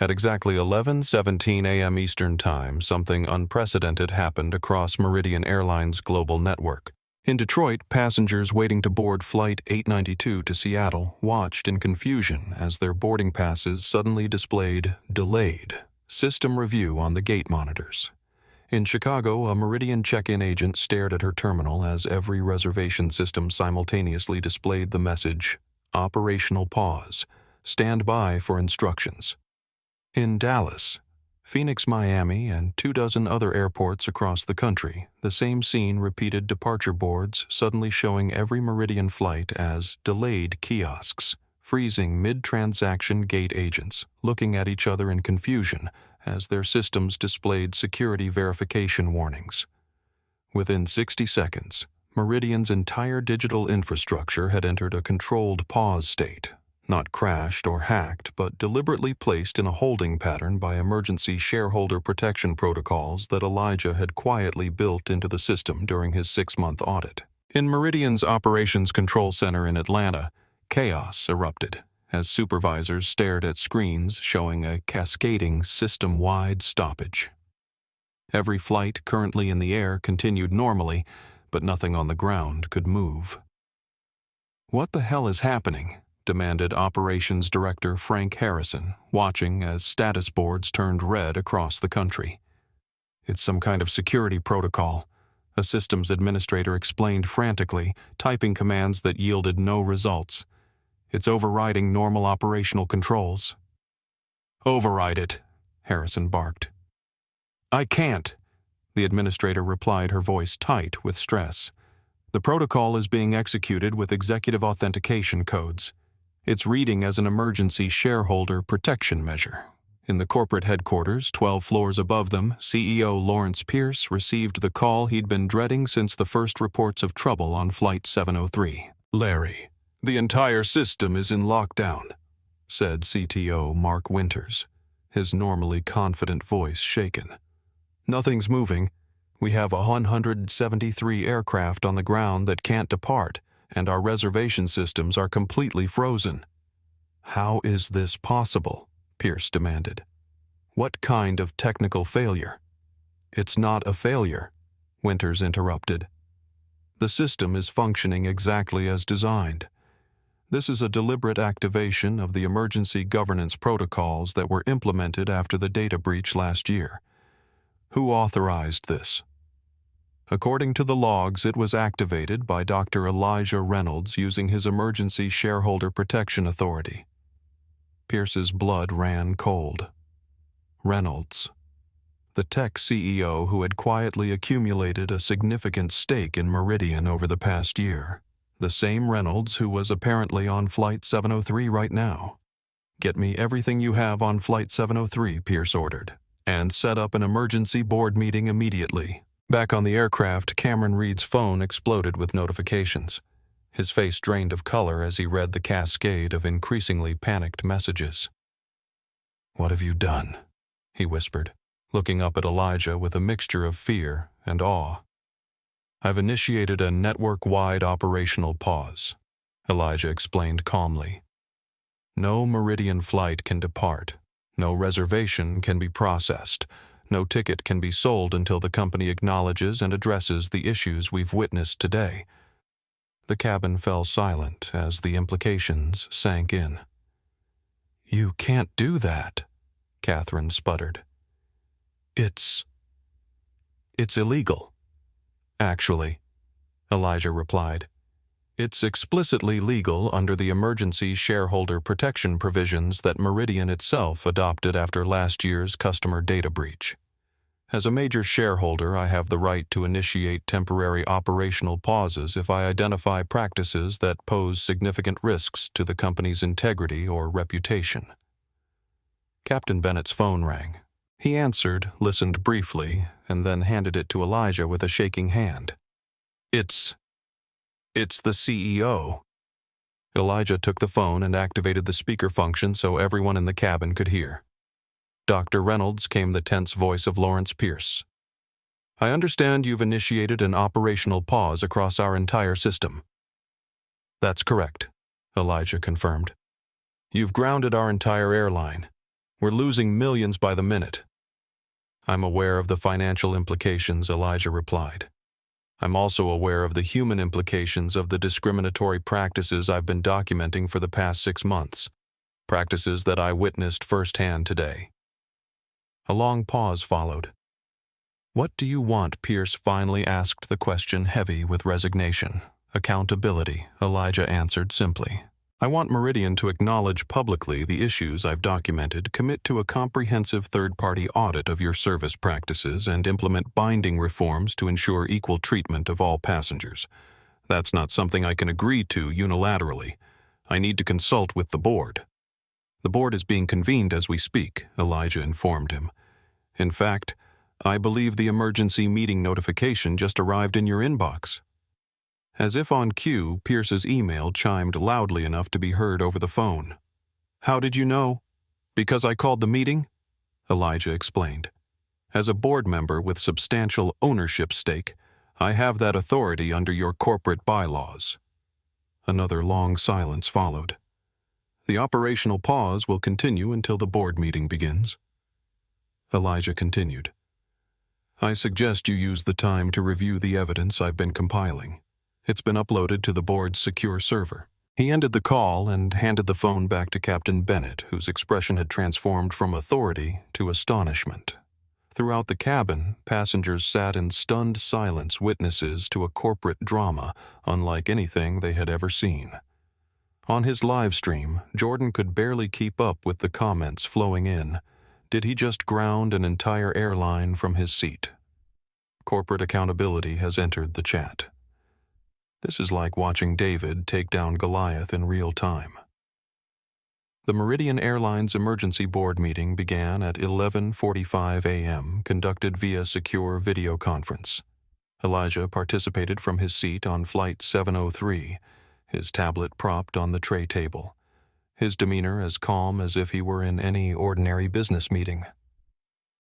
At exactly 11:17 a.m. Eastern Time, something unprecedented happened across Meridian Airlines' global network. In Detroit, passengers waiting to board Flight 892 to Seattle watched in confusion as their boarding passes suddenly displayed delayed system review on the gate monitors. In Chicago, a Meridian check-in agent stared at her terminal as every reservation system simultaneously displayed the message, Operational Pause, Stand by for instructions. In Dallas, Phoenix, Miami, and 24 other airports across the country, the same scene repeated, departure boards suddenly showing every Meridian flight as delayed kiosks, freezing mid-transaction gate agents, looking at each other in confusion as their systems displayed security verification warnings. Within 60 seconds, Meridian's entire digital infrastructure had entered a controlled pause state, not crashed or hacked, but deliberately placed in a holding pattern by emergency shareholder protection protocols that Elijah had quietly built into the system during his 6-month audit. In Meridian's Operations Control Center in Atlanta, chaos erupted as supervisors stared at screens showing a cascading system-wide stoppage. Every flight currently in the air continued normally, but nothing on the ground could move. What the hell is happening? Demanded Operations Director Frank Harrison, watching as status boards turned red across the country. It's some kind of security protocol, a systems administrator explained frantically, typing commands that yielded no results. It's overriding normal operational controls. Override it, Harrison barked. I can't, the administrator replied, her voice tight with stress. The protocol is being executed with executive authentication codes. It's reading as an emergency shareholder protection measure. In the corporate headquarters, 12 floors above them, CEO Lawrence Pierce received the call he'd been dreading since the first reports of trouble on Flight 703. "Larry, the entire system is in lockdown," said CTO Mark Winters, his normally confident voice shaken. "Nothing's moving. We have 173 aircraft on the ground that can't depart, and our reservation systems are completely frozen." "How is this possible?" Pierce demanded. "What kind of technical failure?" "It's not a failure," Winters interrupted. "The system is functioning exactly as designed. This is a deliberate activation of the emergency governance protocols that were implemented after the data breach last year. Who authorized this?" "According to the logs, it was activated by Dr. Elijah Reynolds using his emergency shareholder protection authority." Pierce's blood ran cold. Reynolds, the tech CEO who had quietly accumulated a significant stake in Meridian over the past year. The same Reynolds who was apparently on Flight 703 right now. "Get me everything you have on Flight 703, Pierce ordered, and set up an emergency board meeting immediately." Back on the aircraft, Cameron Reid's phone exploded with notifications. His face drained of color as he read the cascade of increasingly panicked messages. "What have you done?" he whispered, looking up at Elijah with a mixture of fear and awe. "I've initiated a network-wide operational pause," Elijah explained calmly. "No Meridian flight can depart. No reservation can be processed. No ticket can be sold until the company acknowledges and addresses the issues we've witnessed today." The cabin fell silent as the implications sank in. "You can't do that," Catherine sputtered. It's illegal." "Actually," Elijah replied, "it's explicitly legal under the emergency shareholder protection provisions that Meridian itself adopted after last year's customer data breach. As a major shareholder, I have the right to initiate temporary operational pauses if I identify practices that pose significant risks to the company's integrity or reputation." Captain Bennett's phone rang. He answered, listened briefly, and then handed it to Elijah with a shaking hand. It's the CEO." Elijah took the phone and activated the speaker function so everyone in the cabin could hear. "Dr. Reynolds," came the tense voice of Lawrence Pierce. "I understand you've initiated an operational pause across our entire system." "That's correct," Elijah confirmed. "You've grounded our entire airline. We're losing millions by the minute." "I'm aware of the financial implications," Elijah replied. "I'm also aware of the human implications of the discriminatory practices I've been documenting for the past 6 months, practices that I witnessed firsthand today." A long pause followed. "What do you want?" Pierce finally asked the question, heavy with resignation. "Accountability," Elijah answered simply. "I want Meridian to acknowledge publicly the issues I've documented, commit to a comprehensive third-party audit of your service practices, and implement binding reforms to ensure equal treatment of all passengers. That's not something I can agree to unilaterally. I need to consult with the board." "The board is being convened as we speak," Elijah informed him. "In fact, I believe the emergency meeting notification just arrived in your inbox." As if on cue, Pierce's email chimed loudly enough to be heard over the phone. "How did you know?" "Because I called the meeting," Elijah explained. "As a board member with substantial ownership stake, I have that authority under your corporate bylaws." Another long silence followed. "The operational pause will continue until the board meeting begins." Elijah continued. "I suggest you use the time to review the evidence I've been compiling. It's been uploaded to the board's secure server." He ended the call and handed the phone back to Captain Bennett, whose expression had transformed from authority to astonishment. Throughout the cabin, passengers sat in stunned silence, witnesses to a corporate drama unlike anything they had ever seen. On his live stream, Jordan could barely keep up with the comments flowing in. Did he just ground an entire airline from his seat? Corporate accountability has entered the chat. This is like watching David take down Goliath in real time. The Meridian Airlines emergency board meeting began at 11:45 a.m., conducted via secure video conference. Elijah participated from his seat on Flight 703, his tablet propped on the tray table, his demeanor as calm as if he were in any ordinary business meeting.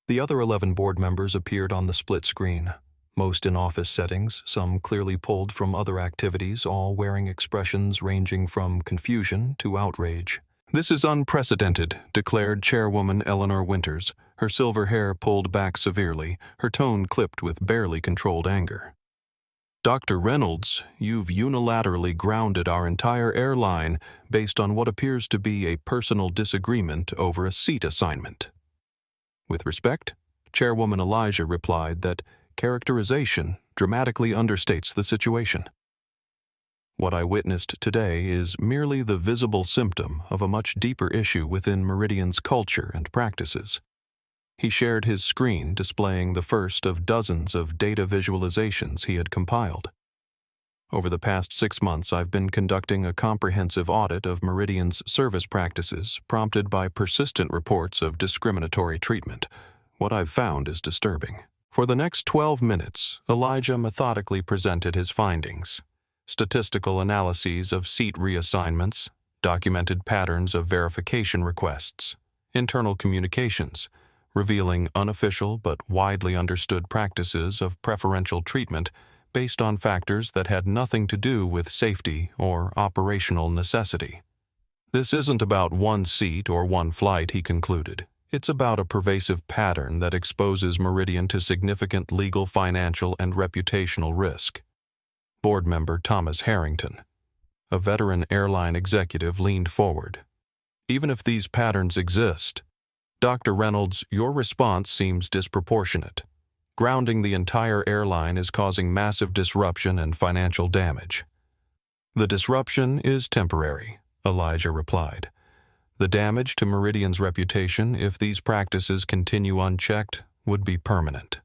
The other 11 board members appeared on the split screen, most in office settings, some clearly pulled from other activities, all wearing expressions ranging from confusion to outrage. "This is unprecedented," declared Chairwoman Eleanor Winters, her silver hair pulled back severely, her tone clipped with barely controlled anger. "Dr. Reynolds, you've unilaterally grounded our entire airline based on what appears to be a personal disagreement over a seat assignment." With respect, Chairwoman Elijah replied that characterization dramatically understates the situation. "What I witnessed today is merely the visible symptom of a much deeper issue within Meridian's culture and practices." He shared his screen displaying the first of dozens of data visualizations he had compiled. "Over the past 6 months, I've been conducting a comprehensive audit of Meridian's service practices, prompted by persistent reports of discriminatory treatment. What I've found is disturbing." For the next 12 minutes, Elijah methodically presented his findings. Statistical analyses of seat reassignments, documented patterns of verification requests, internal communications, revealing unofficial but widely understood practices of preferential treatment based on factors that had nothing to do with safety or operational necessity. "This isn't about one seat or one flight," he concluded. "It's about a pervasive pattern that exposes Meridian to significant legal, financial, and reputational risk." Board member Thomas Harrington, a veteran airline executive, leaned forward. "Even if these patterns exist, Dr. Reynolds, your response seems disproportionate. Grounding the entire airline is causing massive disruption and financial damage." "The disruption is temporary," Elijah replied. "The damage to Meridian's reputation, if these practices continue unchecked, would be permanent."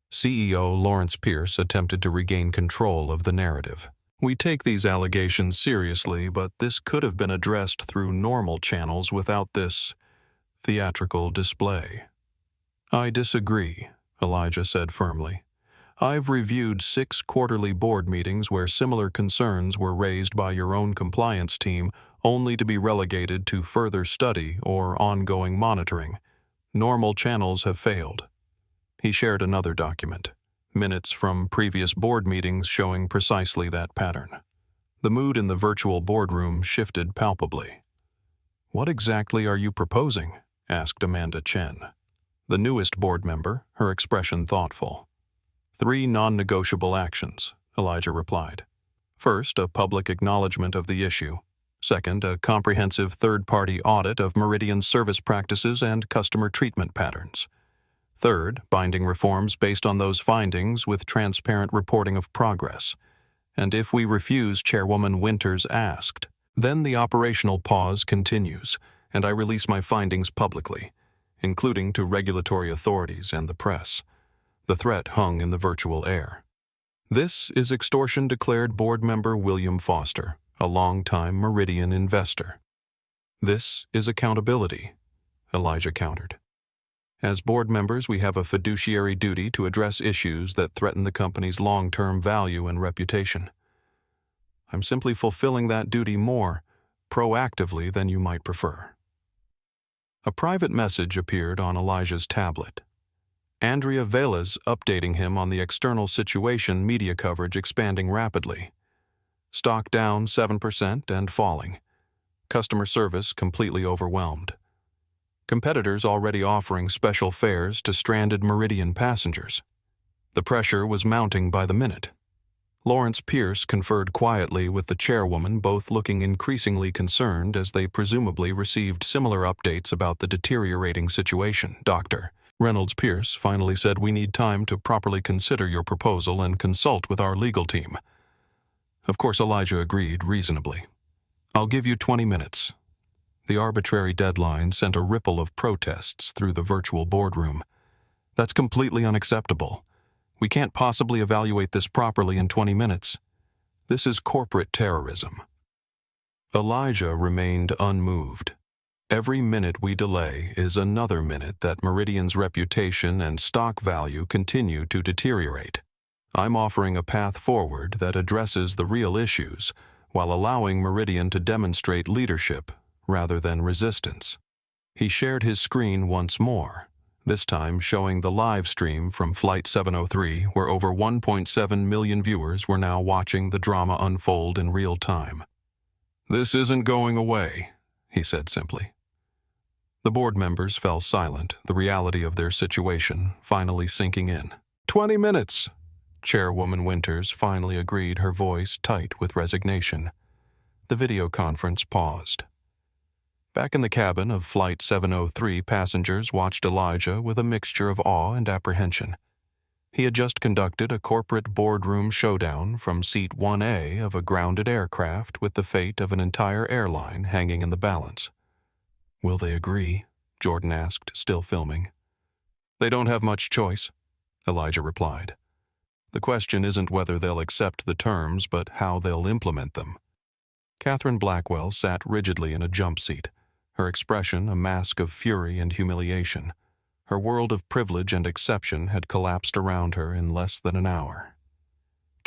CEO Lawrence Pierce attempted to regain control of the narrative. "We take these allegations seriously, but this could have been addressed through normal channels without this theatrical display." "I disagree," Elijah said firmly. "I've reviewed 6 quarterly board meetings where similar concerns were raised by your own compliance team, only to be relegated to further study or ongoing monitoring. Normal channels have failed." He shared another document, minutes from previous board meetings showing precisely that pattern. The mood in the virtual boardroom shifted palpably. "What exactly are you proposing?" asked Amanda Chen, the newest board member, her expression thoughtful. "3 non-negotiable actions," Elijah replied. "First, a public acknowledgement of the issue. Second, a comprehensive third-party audit of Meridian's service practices and customer treatment patterns. Third, binding reforms based on those findings with transparent reporting of progress. And if we refuse, Chairwoman Winters asked, then the operational pause continues, and I release my findings publicly, including to regulatory authorities and the press." The threat hung in the virtual air. "This is extortion," declared board member William Foster, a longtime Meridian investor. "This is accountability," Elijah countered. "As board members, we have a fiduciary duty to address issues that threaten the company's long-term value and reputation. I'm simply fulfilling that duty more proactively than you might prefer." A private message appeared on Elijah's tablet. Andrea Velas updating him on the external situation, media coverage expanding rapidly. Stock down 7% and falling. Customer service completely overwhelmed. Competitors already offering special fares to stranded Meridian passengers. The pressure was mounting by the minute. Lawrence Pierce conferred quietly with the chairwoman, both looking increasingly concerned as they presumably received similar updates about the deteriorating situation. "Dr. Reynolds," Pierce finally said, "we need time to properly consider your proposal and consult with our legal team." Of course, Elijah agreed reasonably. "I'll give you 20 minutes. The arbitrary deadline sent a ripple of protests through the virtual boardroom. "That's completely unacceptable. We can't possibly evaluate this properly in 20 minutes. This is corporate terrorism." Elijah remained unmoved. Every minute we delay is another minute that Meridian's reputation and stock value continue to deteriorate. I'm offering a path forward that addresses the real issues while allowing Meridian to demonstrate leadership rather than resistance. He shared his screen once more, this time showing the live stream from Flight 703, where over 1.7 million viewers were now watching the drama unfold in real time. "This isn't going away," he said simply. The board members fell silent, the reality of their situation finally sinking in. 20 minutes, Chairwoman Winters finally agreed, her voice tight with resignation. The video conference paused. Back in the cabin of Flight 703, passengers watched Elijah with a mixture of awe and apprehension. He had just conducted a corporate boardroom showdown from Seat 1A of a grounded aircraft with the fate of an entire airline hanging in the balance. "Will they agree?" Jordan asked, still filming. "They don't have much choice," Elijah replied. "The question isn't whether they'll accept the terms, but how they'll implement them." Catherine Blackwell sat rigidly in a jump seat, her expression a mask of fury and humiliation. Her world of privilege and exception had collapsed around her in less than an hour.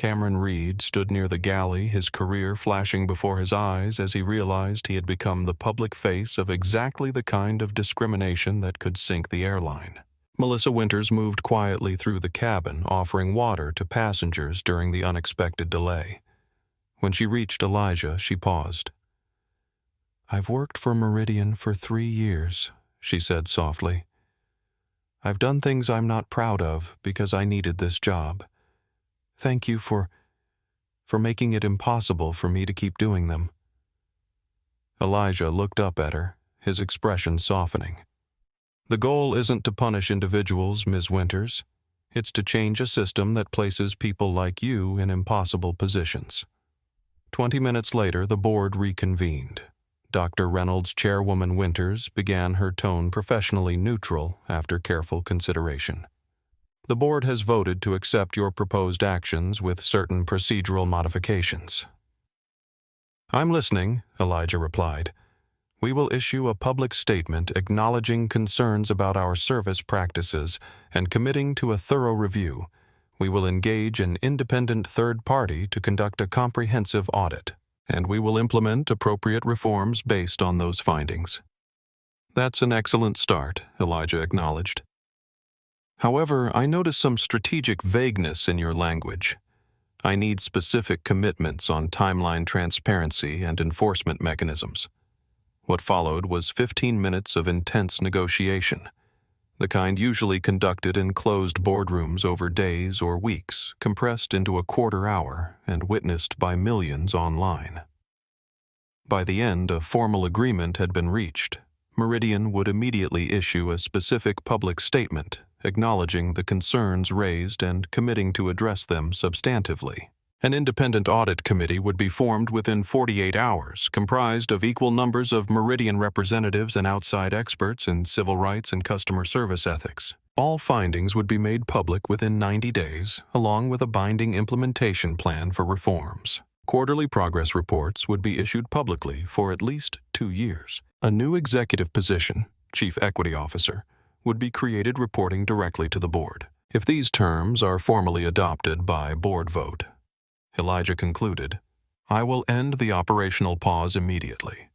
Reid stood near the galley, his career flashing before his eyes as he realized he had become the public face of exactly the kind of discrimination that could sink the airline. Melissa Winters moved quietly through the cabin, offering water to passengers during the unexpected delay. When she reached Elijah, she paused. "I've worked for Meridian for 3 years," she said softly. "I've done things I'm not proud of because I needed this job. Thank you for making it impossible for me to keep doing them." Elijah looked up at her, his expression softening. "The goal isn't to punish individuals, Ms. Winters. It's to change a system that places people like you in impossible positions." 20 minutes later, the board reconvened. Dr. Reynolds' Chairwoman Winters began, her tone professionally neutral after careful consideration. "The board has voted to accept your proposed actions with certain procedural modifications." "I'm listening," Elijah replied. "We will issue a public statement acknowledging concerns about our service practices and committing to a thorough review. We will engage an independent third party to conduct a comprehensive audit, and we will implement appropriate reforms based on those findings." "That's an excellent start," Elijah acknowledged. "However, I notice some strategic vagueness in your language. I need specific commitments on timeline transparency and enforcement mechanisms." What followed was 15 minutes of intense negotiation, the kind usually conducted in closed boardrooms over days or weeks, compressed into a quarter hour and witnessed by millions online. By the end, a formal agreement had been reached. Meridian would immediately issue a specific public statement acknowledging the concerns raised and committing to address them substantively. An independent audit committee would be formed within 48 hours, comprised of equal numbers of Meridian representatives and outside experts in civil rights and customer service ethics. All findings would be made public within 90 days, along with a binding implementation plan for reforms. Quarterly progress reports would be issued publicly for at least 2 years. A new executive position, Chief Equity Officer, would be created, reporting directly to the board. If these terms are formally adopted by board vote, Elijah concluded, "I will end the operational pause immediately."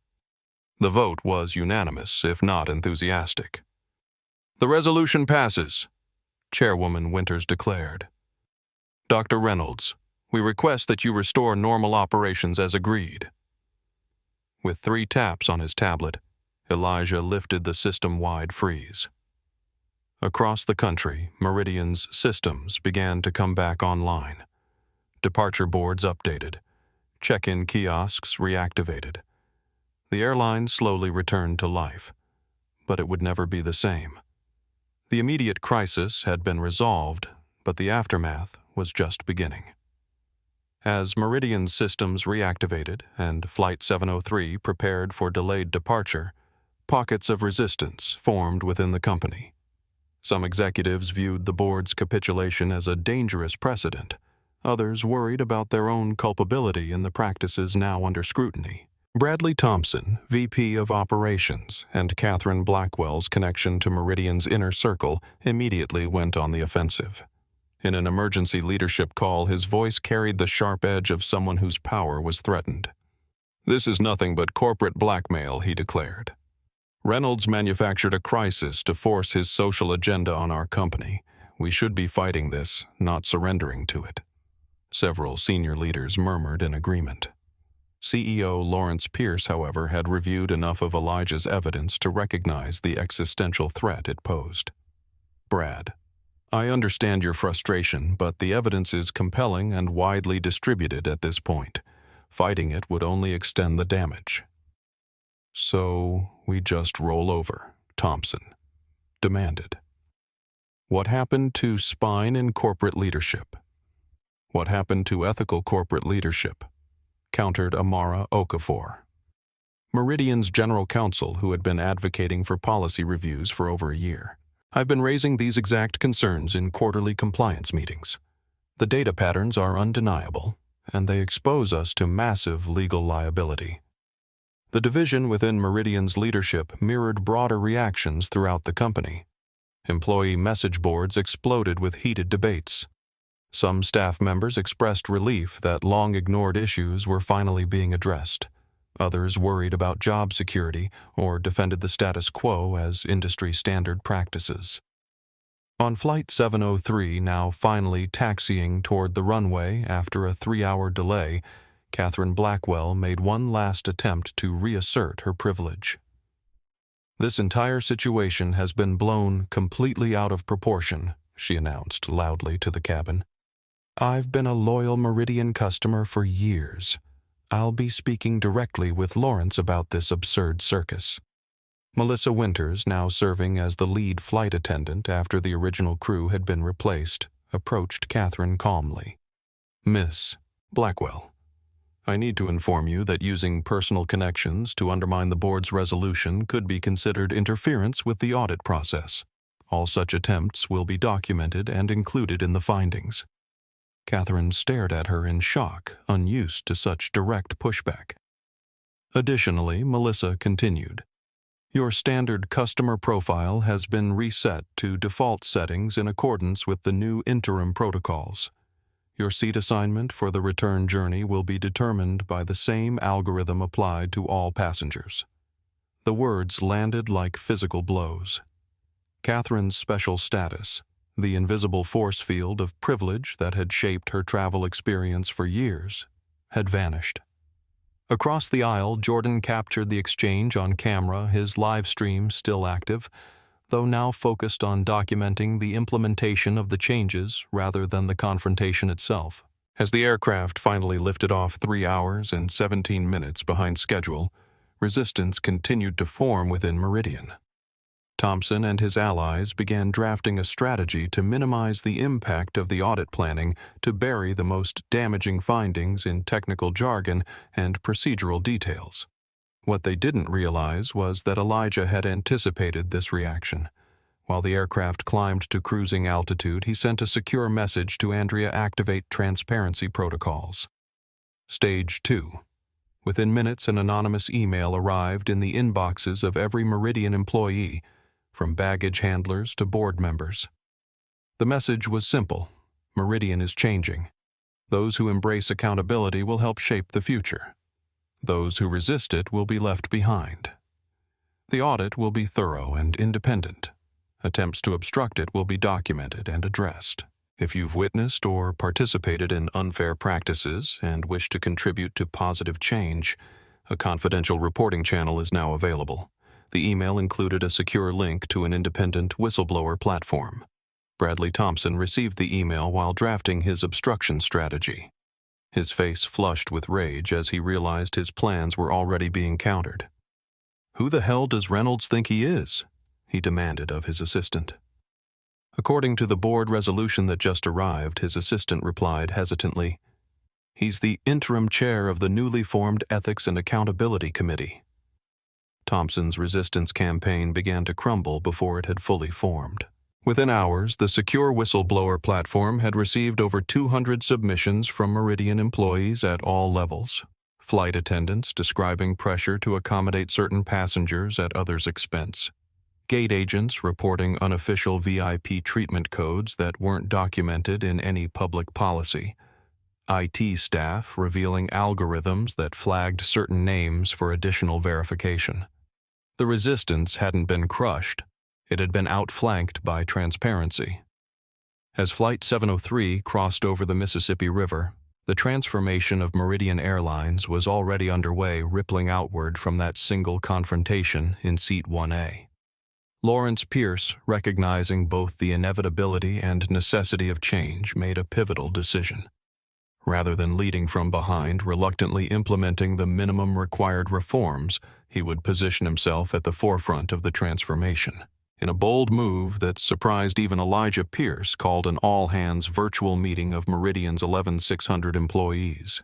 The vote was unanimous, if not enthusiastic. "The resolution passes," Chairwoman Winters declared. "Dr. Reynolds, we request that you restore normal operations as agreed." With 3 taps on his tablet, Elijah lifted the system-wide freeze. Across the country, Meridian's systems began to come back online. Departure boards updated. Check-in kiosks reactivated. The airline slowly returned to life, but it would never be the same. The immediate crisis had been resolved, but the aftermath was just beginning. As Meridian's systems reactivated and Flight 703 prepared for delayed departure, pockets of resistance formed within the company. Some executives viewed the board's capitulation as a dangerous precedent, others worried about their own culpability in the practices now under scrutiny. Bradley Thompson, VP of Operations, and Catherine Blackwell's connection to Meridian's inner circle immediately went on the offensive. In an emergency leadership call, his voice carried the sharp edge of someone whose power was threatened. "This is nothing but corporate blackmail," he declared. "Reynolds manufactured a crisis to force his social agenda on our company. We should be fighting this, not surrendering to it." Several senior leaders murmured in agreement. CEO Lawrence Pierce, however, had reviewed enough of Elijah's evidence to recognize the existential threat it posed. "Brad, I understand your frustration, but the evidence is compelling and widely distributed at this point. Fighting it would only extend the damage." "So we just roll over," Thompson demanded. "What happened to spine in corporate leadership? What happened to ethical corporate leadership?" countered Amara Okafor, Meridian's general counsel, who had been advocating for policy reviews for over a year. "I've been raising these exact concerns in quarterly compliance meetings. The data patterns are undeniable, and they expose us to massive legal liability." The division within Meridian's leadership mirrored broader reactions throughout the company. Employee message boards exploded with heated debates. Some staff members expressed relief that long-ignored issues were finally being addressed. Others worried about job security or defended the status quo as industry-standard practices. On Flight 703, now finally taxiing toward the runway after a 3-hour delay, Catherine Blackwell made one last attempt to reassert her privilege. "This entire situation has been blown completely out of proportion," she announced loudly to the cabin. "I've been a loyal Meridian customer for years. I'll be speaking directly with Lawrence about this absurd circus." Melissa Winters, now serving as the lead flight attendant after the original crew had been replaced, approached Catherine calmly. "Miss Blackwell, I need to inform you that using personal connections to undermine the board's resolution could be considered interference with the audit process. All such attempts will be documented and included in the findings." Catherine stared at her in shock, unused to such direct pushback. Additionally, Melissa continued, "Your standard customer profile has been reset to default settings in accordance with the new interim protocols. Your seat assignment for the return journey will be determined by the same algorithm applied to all passengers." The words landed like physical blows. Catherine's special status, the invisible force field of privilege that had shaped her travel experience for years, had vanished. Across the aisle, Jordan captured the exchange on camera, his live stream still active, though now focused on documenting the implementation of the changes rather than the confrontation itself. As the aircraft finally lifted off 3 hours and 17 minutes behind schedule, resistance continued to form within Meridian. Thompson and his allies began drafting a strategy to minimize the impact of the audit planning, to bury the most damaging findings in technical jargon and procedural details. What they didn't realize was that Elijah had anticipated this reaction. While the aircraft climbed to cruising altitude, he sent a secure message to Andrea: "Activate transparency protocols." Stage 2. Within minutes, an anonymous email arrived in the inboxes of every Meridian employee, from baggage handlers to board members. The message was simple: Meridian is changing. Those who embrace accountability will help shape the future. Those who resist it will be left behind. The audit will be thorough and independent. Attempts to obstruct it will be documented and addressed. If you've witnessed or participated in unfair practices and wish to contribute to positive change, a confidential reporting channel is now available. The email included a secure link to an independent whistleblower platform. Bradley Thompson received the email while drafting his obstruction strategy. His face flushed with rage as he realized his plans were already being countered. "Who the hell does Reynolds think he is?" he demanded of his assistant. According to the board resolution that just arrived, his assistant replied hesitantly, "He's the interim chair of the newly formed Ethics and Accountability Committee." Thompson's resistance campaign began to crumble before it had fully formed. Within hours, the secure whistleblower platform had received over 200 submissions from Meridian employees at all levels. Flight attendants describing pressure to accommodate certain passengers at others' expense. Gate agents reporting unofficial VIP treatment codes that weren't documented in any public policy. IT staff revealing algorithms that flagged certain names for additional verification. The resistance hadn't been crushed. It had been outflanked by transparency. As Flight 703 crossed over the Mississippi River, the transformation of Meridian Airlines was already underway, rippling outward from that single confrontation in Seat 1A. Lawrence Pierce, recognizing both the inevitability and necessity of change, made a pivotal decision. Rather than leading from behind, reluctantly implementing the minimum required reforms, he would position himself at the forefront of the transformation. In a bold move that surprised even Elijah Pierce, called an all-hands virtual meeting of Meridian's 11,600 employees.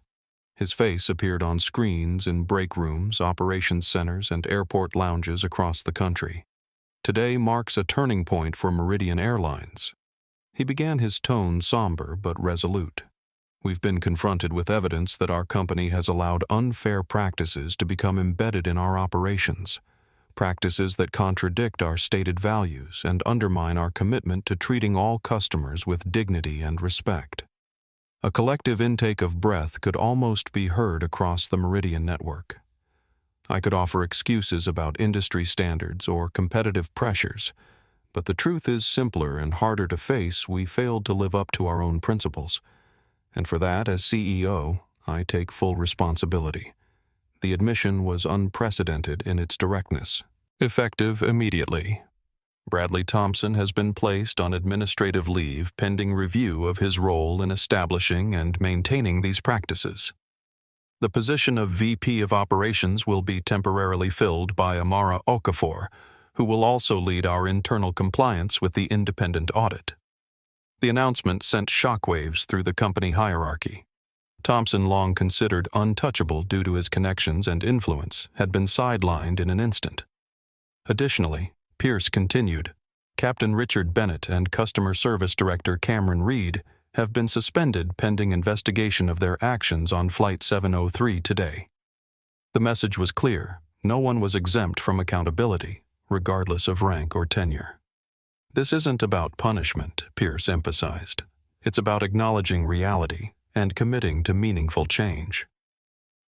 His face appeared on screens in break rooms, operations centers, and airport lounges across the country. Today marks a turning point for Meridian Airlines. He began his tone somber but resolute. We've been confronted with evidence that our company has allowed unfair practices to become embedded in our operations. Practices that contradict our stated values and undermine our commitment to treating all customers with dignity and respect. A collective intake of breath could almost be heard across the Meridian network. I could offer excuses about industry standards or competitive pressures, but the truth is simpler and harder to face. We failed to live up to our own principles. And for that, as CEO, I take full responsibility. The admission was unprecedented in its directness. Effective immediately. Bradley Thompson has been placed on administrative leave pending review of his role in establishing and maintaining these practices. The position of VP of Operations will be temporarily filled by Amara Okafor, who will also lead our internal compliance with the independent audit. The announcement sent shockwaves through the company hierarchy. Thompson, long considered untouchable due to his connections and influence, had been sidelined in an instant. Additionally, Pierce continued, Captain Richard Bennett and Customer Service Director Cameron Reid have been suspended pending investigation of their actions on Flight 703 today. The message was clear. No one was exempt from accountability, regardless of rank or tenure. This isn't about punishment, Pierce emphasized. It's about acknowledging reality and committing to meaningful change.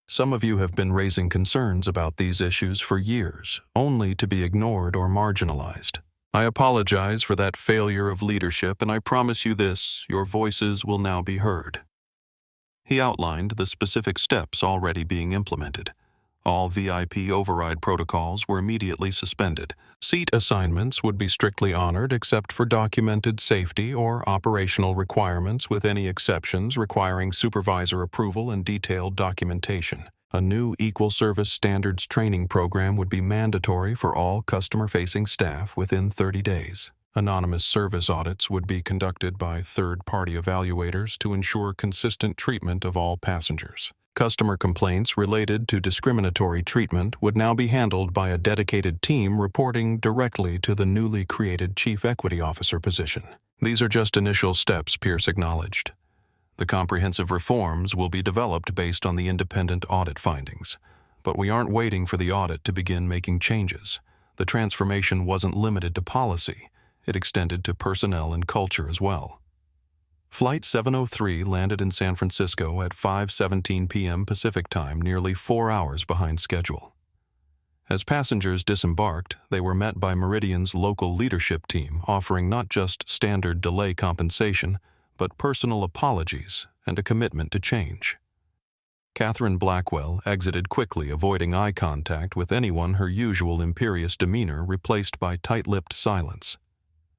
Some of you have been raising concerns about these issues for years, only to be ignored or marginalized. I apologize for that failure of leadership, and I promise you this, your voices will now be heard. He outlined the specific steps already being implemented. All VIP override protocols were immediately suspended. Seat assignments would be strictly honored except for documented safety or operational requirements, with any exceptions requiring supervisor approval and detailed documentation. A new Equal Service Standards training program would be mandatory for all customer-facing staff within 30 days. Anonymous service audits would be conducted by third-party evaluators to ensure consistent treatment of all passengers. Customer complaints related to discriminatory treatment would now be handled by a dedicated team reporting directly to the newly created Chief Equity Officer position. These are just initial steps, Pierce acknowledged. The comprehensive reforms will be developed based on the independent audit findings. But we aren't waiting for the audit to begin making changes. The transformation wasn't limited to policy. It extended to personnel and culture as well. Flight 703 landed in San Francisco at 5:17 p.m. Pacific Time, nearly 4 hours behind schedule. As passengers disembarked, they were met by Meridian's local leadership team, offering not just standard delay compensation, but personal apologies and a commitment to change. Catherine Blackwell exited quickly, avoiding eye contact with anyone, her usual imperious demeanor replaced by tight-lipped silence.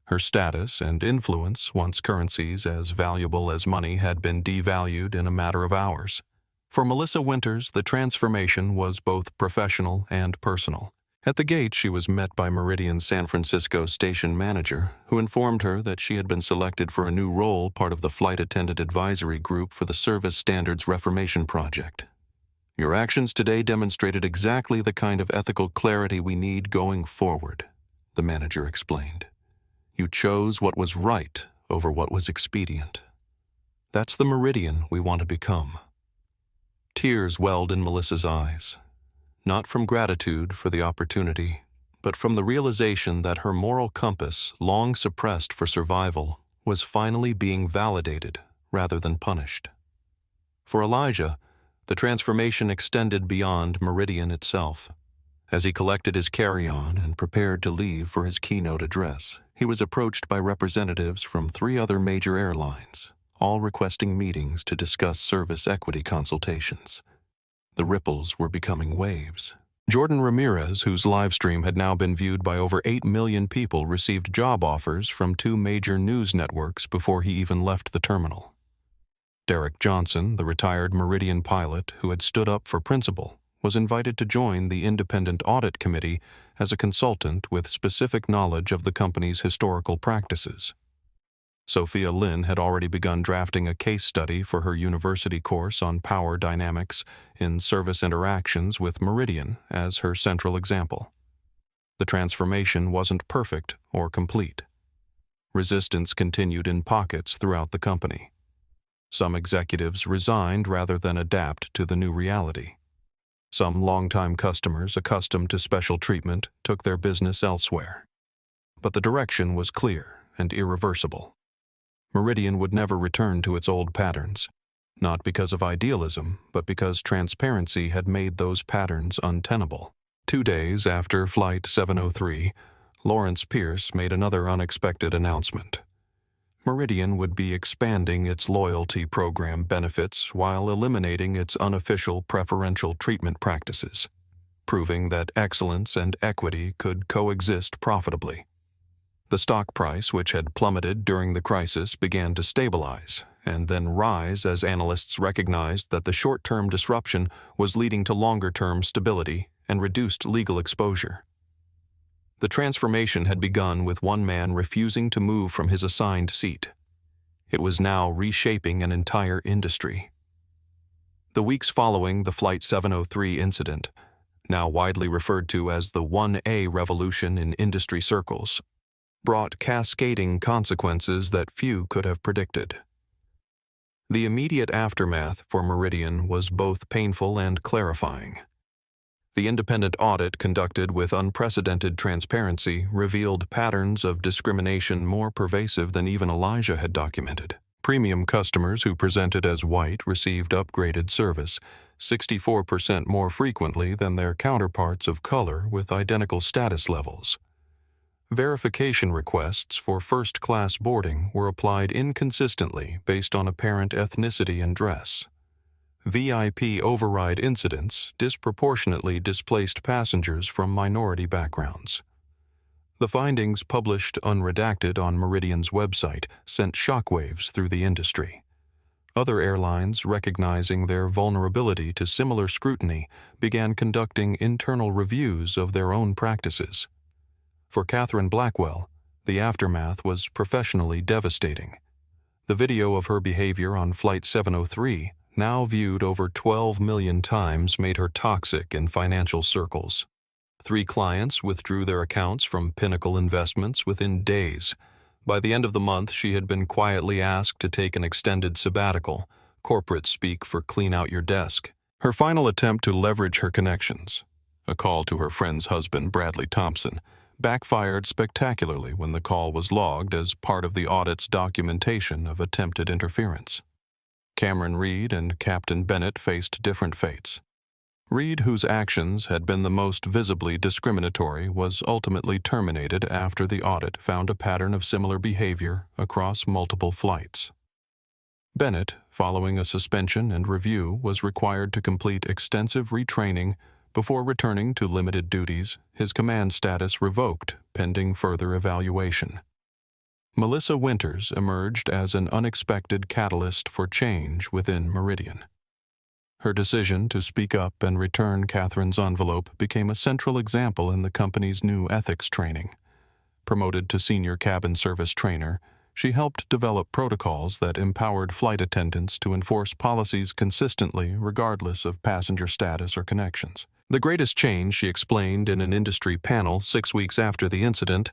Her status and influence, once currencies as valuable as money, had been devalued in a matter of hours. For Melissa Winters, the transformation was both professional and personal. At the gate, she was met by Meridian's San Francisco station manager, who informed her that she had been selected for a new role, part of the Flight Attendant Advisory Group for the Service Standards Reformation Project. Your actions today demonstrated exactly the kind of ethical clarity we need going forward, the manager explained. You chose what was right over what was expedient. That's the Meridian we want to become. Tears welled in Melissa's eyes, not from gratitude for the opportunity, but from the realization that her moral compass, long suppressed for survival, was finally being validated rather than punished. For Elijah, the transformation extended beyond Meridian itself. As he collected his carry-on and prepared to leave for his keynote address, he was approached by representatives from 3 other major airlines, all requesting meetings to discuss service equity consultations. The ripples were becoming waves. Jordan Ramirez, whose live stream had now been viewed by over 8 million people, received job offers from 2 major news networks before he even left the terminal. Derek Johnson, the retired Meridian pilot who had stood up for principle, was invited to join the independent audit committee as a consultant with specific knowledge of the company's historical practices. Sophia Lynn had already begun drafting a case study for her university course on power dynamics in service interactions with Meridian as her central example. The transformation wasn't perfect or complete. Resistance continued in pockets throughout the company. Some executives resigned rather than adapt to the new reality. Some longtime customers accustomed to special treatment took their business elsewhere. But the direction was clear and irreversible. Meridian would never return to its old patterns, not because of idealism, but because transparency had made those patterns untenable. 2 days after Flight 703, Lawrence Pierce made another unexpected announcement. Meridian would be expanding its loyalty program benefits while eliminating its unofficial preferential treatment practices, proving that excellence and equity could coexist profitably. The stock price, which had plummeted during the crisis, began to stabilize and then rise as analysts recognized that the short-term disruption was leading to longer-term stability and reduced legal exposure. The transformation had begun with one man refusing to move from his assigned seat. It was now reshaping an entire industry. The weeks following the Flight 703 incident, now widely referred to as the 1A revolution in industry circles, brought cascading consequences that few could have predicted. The immediate aftermath for Meridian was both painful and clarifying. The independent audit conducted with unprecedented transparency revealed patterns of discrimination more pervasive than even Elijah had documented. Premium customers who presented as white received upgraded service 64% more frequently than their counterparts of color with identical status levels. Verification requests for first-class boarding were applied inconsistently based on apparent ethnicity and dress. VIP override incidents disproportionately displaced passengers from minority backgrounds. The findings, published unredacted on Meridian's website, sent shockwaves through the industry. Other airlines, recognizing their vulnerability to similar scrutiny, began conducting internal reviews of their own practices. For Catherine Blackwell, the aftermath was professionally devastating. The video of her behavior on Flight 703, now viewed over 12 million times, made her toxic in financial circles. 3 clients withdrew their accounts from Pinnacle Investments within days. By the end of the month, she had been quietly asked to take an extended sabbatical, corporate speak for clean out your desk. Her final attempt to leverage her connections, a call to her friend's husband, Bradley Thompson, backfired spectacularly when the call was logged as part of the audit's documentation of attempted interference. Cameron Reid and Captain Bennett faced different fates. Reid, whose actions had been the most visibly discriminatory, was ultimately terminated after the audit found a pattern of similar behavior across multiple flights. Bennett, following a suspension and review, was required to complete extensive retraining before returning to limited duties, his command status revoked pending further evaluation. Melissa Winters emerged as an unexpected catalyst for change within Meridian. Her decision to speak up and return Catherine's envelope became a central example in the company's new ethics training. Promoted to senior cabin service trainer, she helped develop protocols that empowered flight attendants to enforce policies consistently regardless of passenger status or connections. The greatest change, she explained in an industry panel 6 weeks after the incident,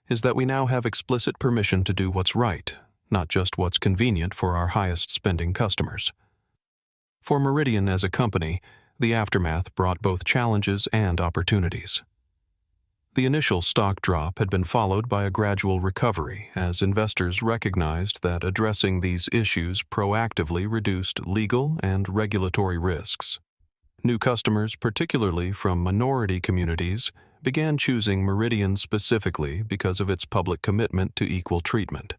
is that we now have explicit permission to do what's right, not just what's convenient for our highest-spending customers. For Meridian as a company, the aftermath brought both challenges and opportunities. The initial stock drop had been followed by a gradual recovery as investors recognized that addressing these issues proactively reduced legal and regulatory risks. New customers, particularly from minority communities, began choosing Meridian specifically because of its public commitment to equal treatment.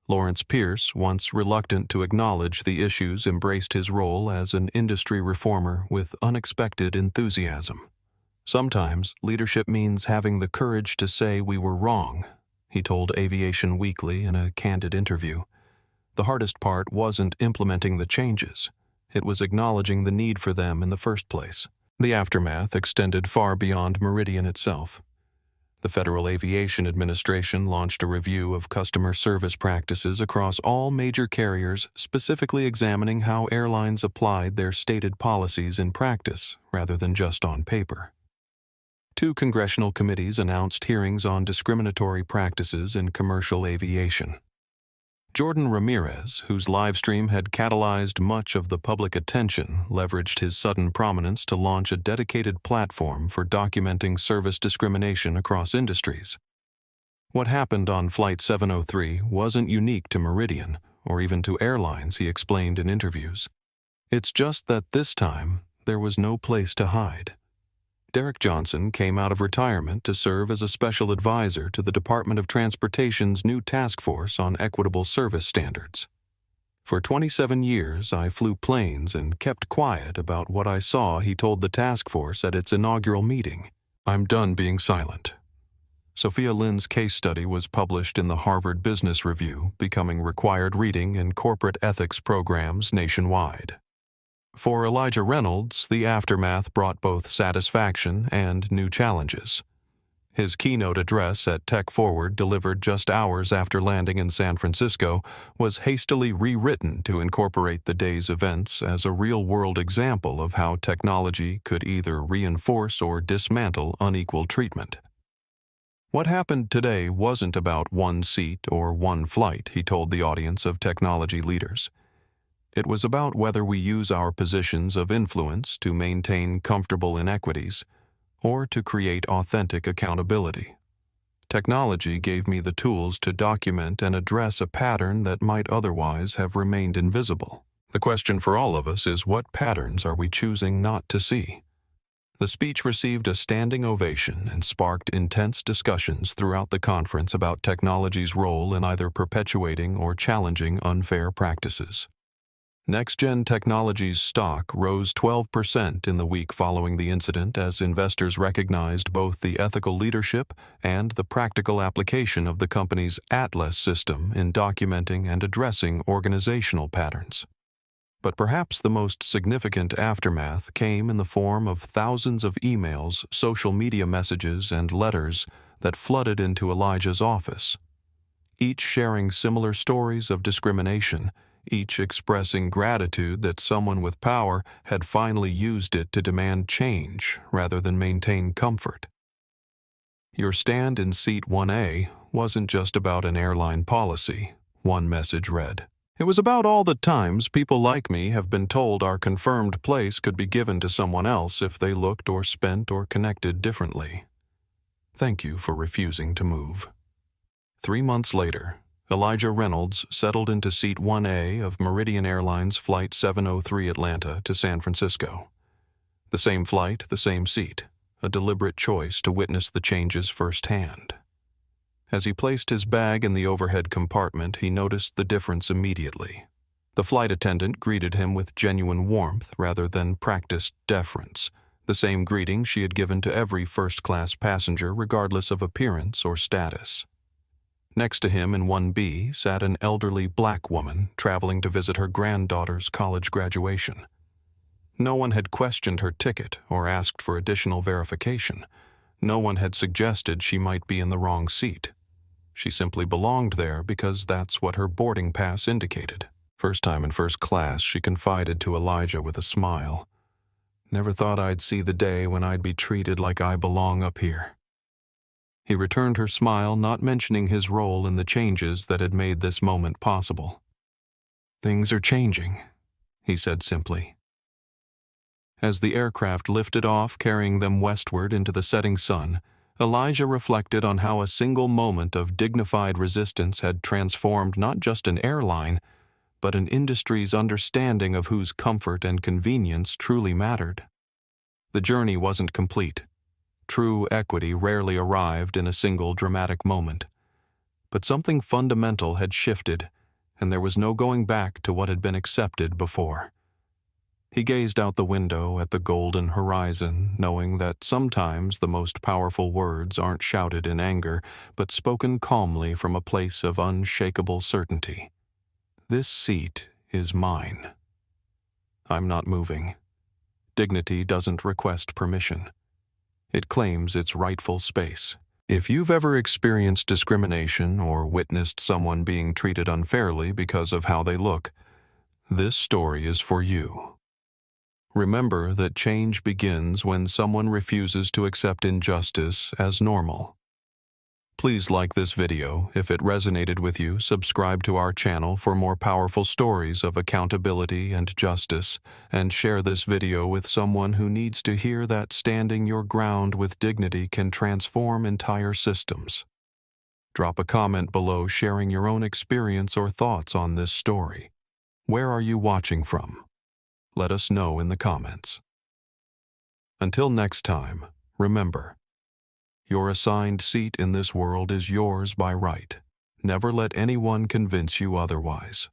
Lawrence Pierce, once reluctant to acknowledge the issues, embraced his role as an industry reformer with unexpected enthusiasm. Sometimes leadership means having the courage to say we were wrong, he told Aviation Weekly in a candid interview. The hardest part wasn't implementing the changes. It was acknowledging the need for them in the first place. The aftermath extended far beyond Meridian itself. The Federal Aviation Administration launched a review of customer service practices across all major carriers, specifically examining how airlines applied their stated policies in practice rather than just on paper. 2 congressional committees announced hearings on discriminatory practices in commercial aviation. Jordan Ramirez, whose live stream had catalyzed much of the public attention, leveraged his sudden prominence to launch a dedicated platform for documenting service discrimination across industries. What happened on Flight 703 wasn't unique to Meridian, or even to airlines, he explained in interviews. It's just that this time, there was no place to hide. Derek Johnson came out of retirement to serve as a special advisor to the Department of Transportation's new task force on equitable service standards. For 27 years, I flew planes and kept quiet about what I saw, he told the task force at its inaugural meeting. I'm done being silent. Sophia Lynn's case study was published in the Harvard Business Review, becoming required reading in corporate ethics programs nationwide. For Elijah Reynolds, the aftermath brought both satisfaction and new challenges. His keynote address at Tech Forward, delivered just hours after landing in San Francisco, was hastily rewritten to incorporate the day's events as a real-world example of how technology could either reinforce or dismantle unequal treatment. What happened today wasn't about one seat or one flight, he told the audience of technology leaders. It was about whether we use our positions of influence to maintain comfortable inequities or to create authentic accountability. Technology gave me the tools to document and address a pattern that might otherwise have remained invisible. The question for all of us is, what patterns are we choosing not to see? The speech received a standing ovation and sparked intense discussions throughout the conference about technology's role in either perpetuating or challenging unfair practices. NexGen Technologies stock rose 12% in the week following the incident as investors recognized both the ethical leadership and the practical application of the company's Atlas system in documenting and addressing organizational patterns. But perhaps the most significant aftermath came in the form of thousands of emails, social media messages, and letters that flooded into Elijah's office, each sharing similar stories of discrimination, each expressing gratitude that someone with power had finally used it to demand change rather than maintain comfort. Your stand in Seat 1A wasn't just about an airline policy, one message read. It was about all the times people like me have been told our confirmed place could be given to someone else if they looked or spent or connected differently. Thank you for refusing to move. 3 months later, Elijah Reynolds settled into Seat 1A of Meridian Airlines Flight 703 Atlanta to San Francisco. The same flight, the same seat, a deliberate choice to witness the changes firsthand. As he placed his bag in the overhead compartment, he noticed the difference immediately. The flight attendant greeted him with genuine warmth rather than practiced deference, the same greeting she had given to every first-class passenger regardless of appearance or status. Next to him in 1B sat an elderly black woman traveling to visit her granddaughter's college graduation. No one had questioned her ticket or asked for additional verification. No one had suggested she might be in the wrong seat. She simply belonged there because that's what her boarding pass indicated. First time in first class, she confided to Elijah with a smile. Never thought I'd see the day when I'd be treated like I belong up here. He returned her smile, not mentioning his role in the changes that had made this moment possible. "Things are changing," he said simply. As the aircraft lifted off, carrying them westward into the setting sun, Elijah reflected on how a single moment of dignified resistance had transformed not just an airline, but an industry's understanding of whose comfort and convenience truly mattered. The journey wasn't complete. True equity rarely arrived in a single dramatic moment. But something fundamental had shifted, and there was no going back to what had been accepted before. He gazed out the window at the golden horizon, knowing that sometimes the most powerful words aren't shouted in anger, but spoken calmly from a place of unshakable certainty. This seat is mine. I'm not moving. Dignity doesn't request permission. It claims its rightful space. If you've ever experienced discrimination or witnessed someone being treated unfairly because of how they look, this story is for you. Remember that change begins when someone refuses to accept injustice as normal. Please like this video. If it resonated with you, subscribe to our channel for more powerful stories of accountability and justice, and share this video with someone who needs to hear that standing your ground with dignity can transform entire systems. Drop a comment below sharing your own experience or thoughts on this story. Where are you watching from? Let us know in the comments. Until next time, remember, your assigned seat in this world is yours by right. Never let anyone convince you otherwise.